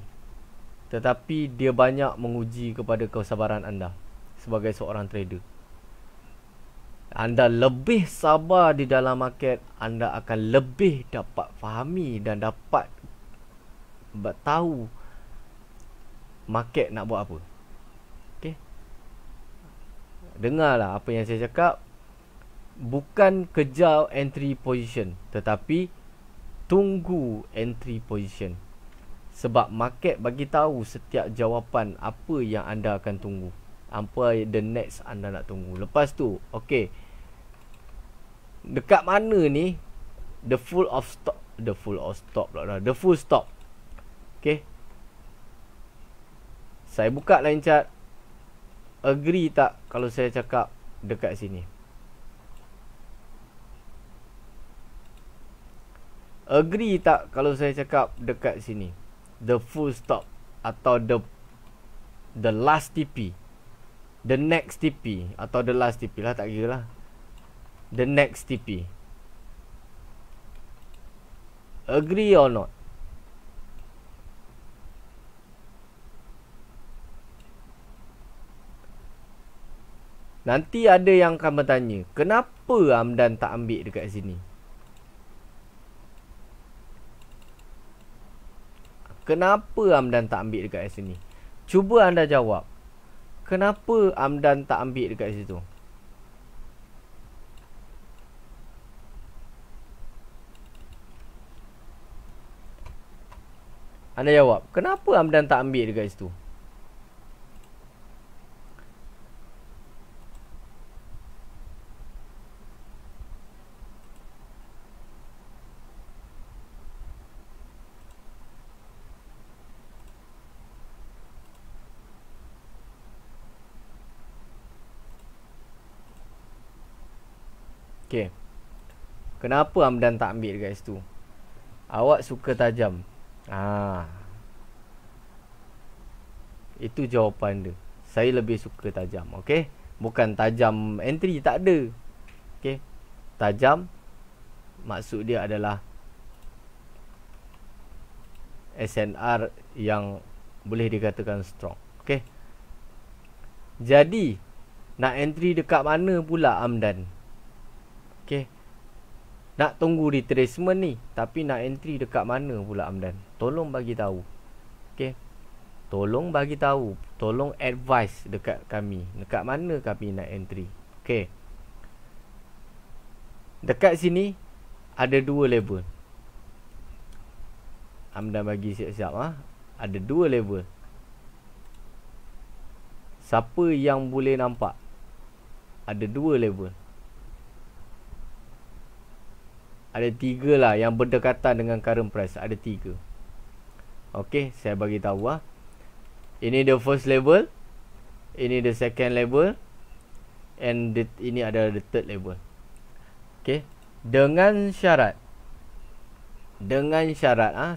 tetapi dia banyak menguji kepada kesabaran anda sebagai seorang trader. Anda lebih sabar di dalam market, anda akan lebih dapat fahami dan dapat tahu market nak buat apa. Okay? Dengarlah apa yang saya cakap. Bukan kejar entry position, tetapi tunggu entry position. Sebab market bagi tahu setiap jawapan apa yang anda akan tunggu, apa the next anda nak tunggu. Lepas tu, okay, dekat mana ni the full stop. Okay, saya buka line chart. Agree tak kalau saya cakap dekat sini? Agree tak kalau saya cakap dekat sini the full stop atau the last TP, the next TP atau the last TP lah, tak kira lah, the next TP? Agree or not? Nanti ada yang akan bertanya, kenapa Hamdan tak ambil dekat sini? Kenapa Hamdan tak ambil dekat sini? Cuba anda jawab. Kenapa Hamdan tak ambil dekat situ? Anda jawab. Kenapa Hamdan tak ambil dekat situ? Okay. Kenapa Hamdan tak ambil dekat situ? Awak suka tajam. Itu jawapan dia. Saya lebih suka tajam. Okay. Bukan tajam entry, tak ada. Okay. Tajam, maksud dia adalah SNR yang boleh dikatakan strong. Okay. Jadi, nak entry dekat mana pula Hamdan? Okay. Nak tunggu retracement ni, tapi nak entry dekat mana pula Hamdan? Tolong bagi tahu. Okay. Tolong bagi tahu. Tolong advice dekat kami. Dekat mana kami nak entry? Okay. Dekat sini ada 2 level. Hamdan bagi siap-siap. Ada 2 level. Siapa yang boleh nampak? Ada 2 level. Ada 3 lah yang berdekatan dengan current price. Ada 3. Okay, saya bagi tahu Ini the first level, ini the second level, and ini ada the third level. Okay, dengan syarat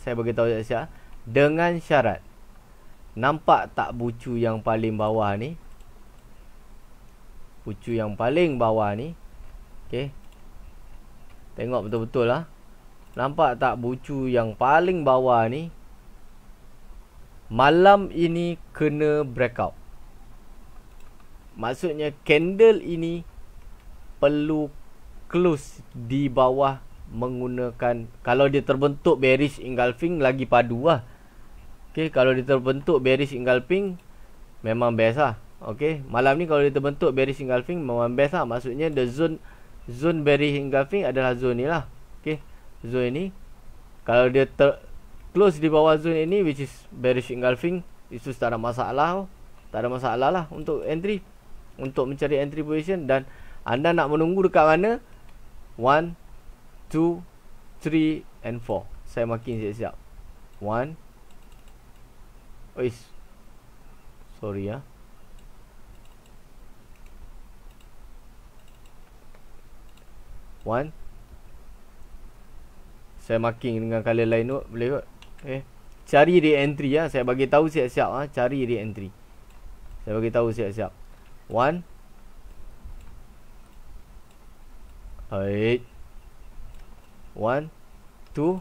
saya bagi tahu siap-siap. Dengan syarat, nampak tak bucu yang paling bawah ni? Bucu yang paling bawah ni. Okay, tengok betul-betul lah. Nampak tak bucu yang paling bawah ni? Malam ini kena breakout. Maksudnya candle ini perlu close di bawah menggunakan, kalau dia terbentuk bearish engulfing lagi padu lah. Okay, kalau dia terbentuk bearish engulfing memang best lah. Okay, malam ni kalau dia terbentuk bearish engulfing memang best lah. Maksudnya the zone bearish engulfing adalah zone ni lah. Okay, zone ini kalau dia close di bawah zone ini, which is bearish engulfing, itu tak ada masalah. Tak ada masalah lah untuk entry, untuk mencari entry position. Dan anda nak menunggu dekat mana? 1, 2, 3 and 4. Saya makin siap-siap. 1. Sorry 1. Saya marking dengan color lain tu, boleh kot? Cari re-entry Saya bagi tahu siap-siap cari re-entry. Saya bagi tahu siap-siap. 1. 1, tu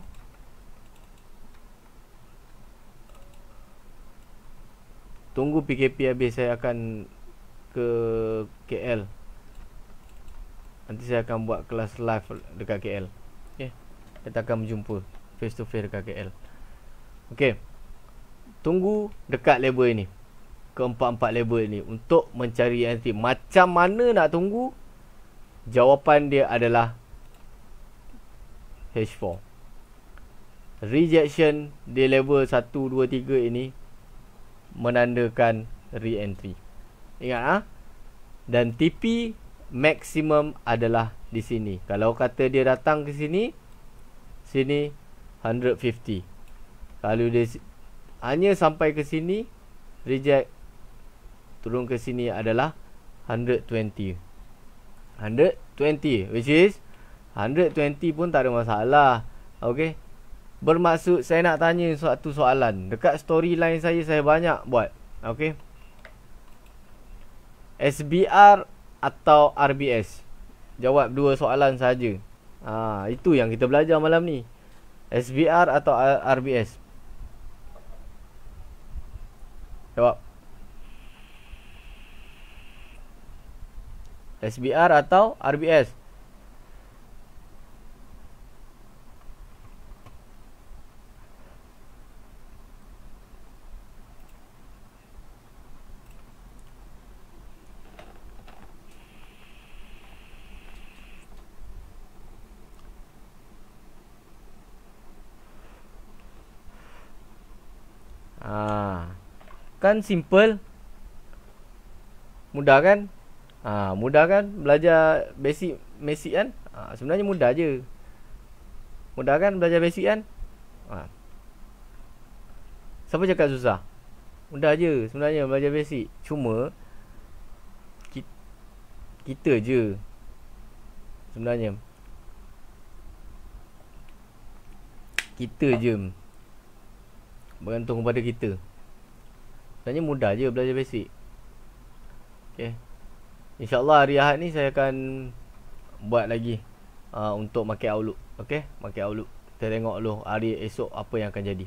tunggu PKP habis, saya akan ke KL. Nanti saya akan buat kelas live dekat KL. Okay, kita akan berjumpa face to face dekat KL. Okay, tunggu dekat level ini, keempat-empat level ini untuk mencari entry. Macam mana nak tunggu? Jawapan dia adalah H4. Rejection di level 1, 2, 3 ini menandakan re-entry. Ingat ah? Dan TP maksimum adalah di sini. Kalau kata dia datang ke sini, sini 150. Kalau dia hanya sampai ke sini, reject, turun ke sini adalah 120. 120, which is 120 pun tak ada masalah. Okay, bermaksud saya nak tanya suatu soalan. Dekat storyline saya banyak buat. Okay, SBR atau RBS? Jawab dua soalan saja. Itu yang kita belajar malam ni. SBR atau RBS? Jawab. SBR atau RBS? Kan simple. Mudah kan? Mudah kan? Belajar basic kan? Sebenarnya mudah je. Mudah kan belajar basic kan? Siapa cakap susah? Mudah je sebenarnya belajar basic. Cuma kita je sebenarnya. Kita je bergantung kepada kita. Sebenarnya mudah je belajar basic. Okay, InsyaAllah hari Ahad ni saya akan buat lagi untuk market outlook. Okay, market outlook. Kita tengok dulu hari esok apa yang akan jadi.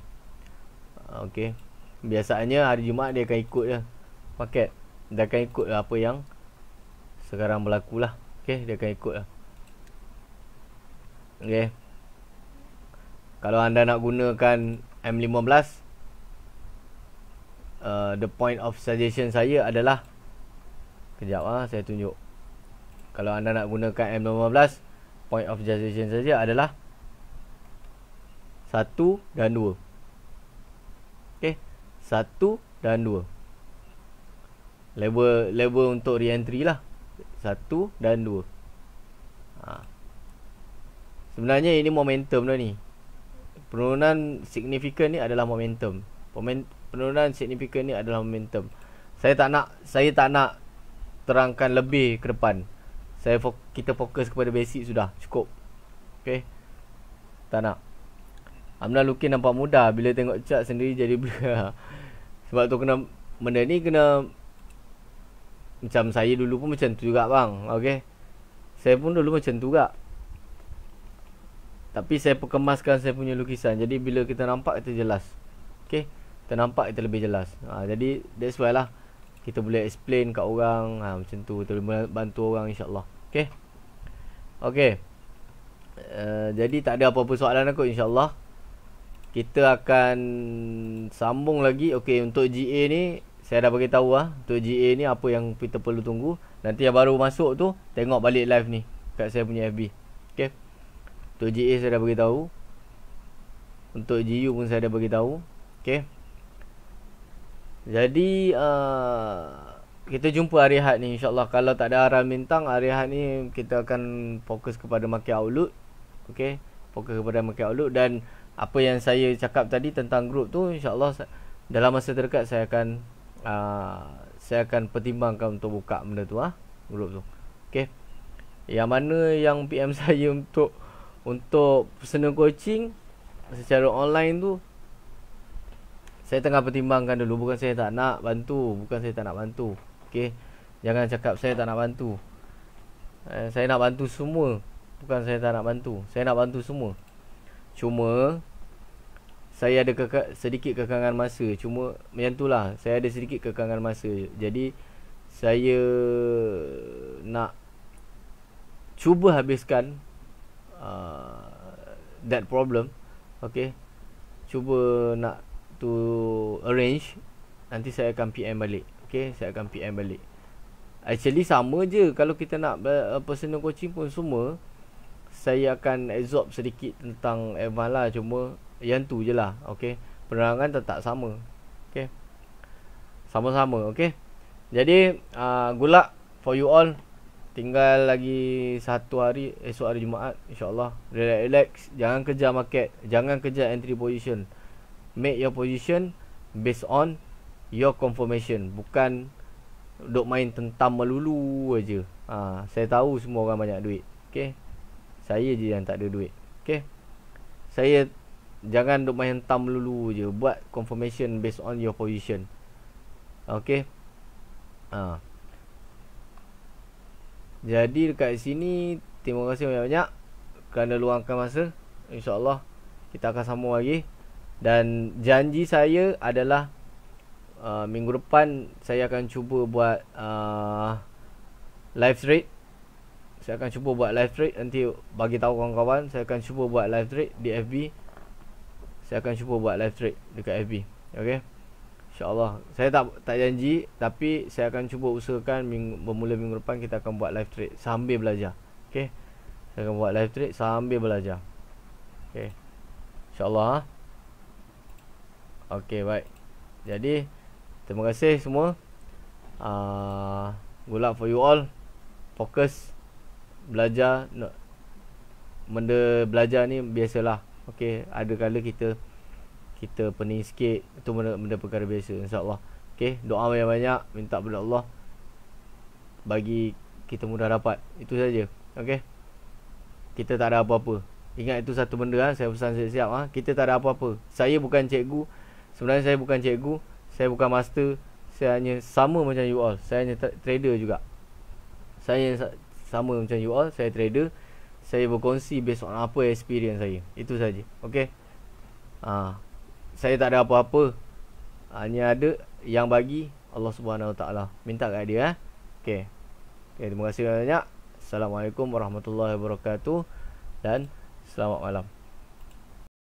Okay, biasanya hari Jumaat dia akan ikut je market. Dia akan ikut apa yang sekarang berlaku lah. Okay, dia akan ikut lah. Okay, kalau anda nak gunakan M15, the point of suggestion saya adalah, kejap saya tunjuk. Kalau anda nak gunakan M15, point of suggestion saja adalah 1 dan 2. Okay, 1 dan 2. Level untuk re-entry lah, 1 dan 2. Sebenarnya ini momentum dah ni. Penurunan signifikan ni adalah momentum. Penurunan signifikan ni adalah momentum. Saya tak nak terangkan lebih ke depan. Kita fokus kepada basic sudah cukup. Okay, tak nak. Amna Lukin nampak mudah, bila tengok chart sendiri jadi blur. Sebab tu benda ni kena macam saya dulu pun macam tu juga bang. Okay, saya pun dulu macam tu juga. Tapi saya perkemaskan saya punya lukisan. Jadi bila kita nampak kita jelas. Okay, kita nampak kita lebih jelas. Jadi that's why lah kita boleh explain kat orang. Macam tu kita boleh bantu orang insyaAllah. Okay, okay. Jadi tak ada apa-apa soalan aku insyaAllah. Kita akan sambung lagi. Okay, untuk GA ni saya dah bagi tahu untuk GA ni apa yang kita perlu tunggu. Nanti yang baru masuk tu tengok balik live ni kat saya punya FB. Okay, untuk GA saya dah bagi tahu. Untuk GU pun saya dah bagi tahu. Okay, jadi kita jumpa hari Ahad ni insyaAllah. Kalau tak ada arahan bintang, hari Ahad ni kita akan fokus kepada market outlook. Okay, fokus kepada market outlook. Dan apa yang saya cakap tadi tentang grup tu, insyaAllah dalam masa terdekat saya akan pertimbangkan untuk buka benda tu grup tu. Okay, yang mana yang PM saya untuk personal coaching secara online tu, saya tengah pertimbangkan dulu. Bukan saya tak nak bantu. Okay, jangan cakap saya tak nak bantu. Saya nak bantu semua. Bukan saya tak nak bantu. Saya nak bantu semua. Cuma saya ada sedikit kekangan masa. Cuma macam tu lah, saya ada sedikit kekangan masa. Jadi saya nak cuba habiskan that problem. Okay, cuba nak to arrange. Nanti saya akan PM balik. Okay, saya akan PM balik. Actually sama je. Kalau kita nak personal coaching pun semua, saya akan absorb sedikit tentang advance lah. Cuma yang tu je lah. Okay, penerangan tetap sama. Okay, sama-sama. Okay, jadi good luck for you all. Tinggal lagi satu hari, esok hari Jumaat, InsyaAllah. Relax. Jangan kejar market. Jangan kejar entry position. Make your position based on your confirmation. Bukan duk main tentam melulu aja. Saya tahu semua orang banyak duit. Okay, saya je yang tak ada duit. Okay, saya jangan duk main hentam melulu je. Buat confirmation based on your position. Okay. Jadi dekat sini, terima kasih banyak-banyak kerana luangkan masa. InsyaAllah kita akan sambung lagi. Dan janji saya adalah minggu depan saya akan cuba buat live trade. Saya akan cuba buat live trade. Nanti bagi tahu kawan-kawan. Saya akan cuba buat live trade di FB. Saya akan cuba buat live trade dekat FB. Okay, InsyaAllah. Saya tak janji, tapi saya akan cuba usahakan bermula minggu depan kita akan buat live trade sambil belajar. Okay, saya akan buat live trade sambil belajar. Okay, InsyaAllah. Okay, baik. Jadi terima kasih semua. Good luck for you all. Fokus belajar. Benda belajar ni biasalah. Okay, ada kala kita pening sikit. Itu benda perkara biasa, InsyaAllah. Okay, doa banyak-banyak. Minta kepada Allah bagi kita mudah dapat. Itu saja. Okay, kita tak ada apa-apa. Ingat itu satu benda. Saya pesan siap-siap. Kita tak ada apa-apa. Saya bukan cikgu. Sebenarnya saya bukan cikgu. Saya bukan master. Saya hanya sama macam you all. Saya hanya trader juga. Saya sama macam you all. Saya trader. Saya berkongsi based on apa experience saya. Itu saja. Okay, saya tak ada apa-apa. Hanya ada yang bagi Allah Subhanahu Wa Taala. Minta kat dia. Okay, terima kasih banyak. Assalamualaikum warahmatullahi wabarakatuh. Dan selamat malam.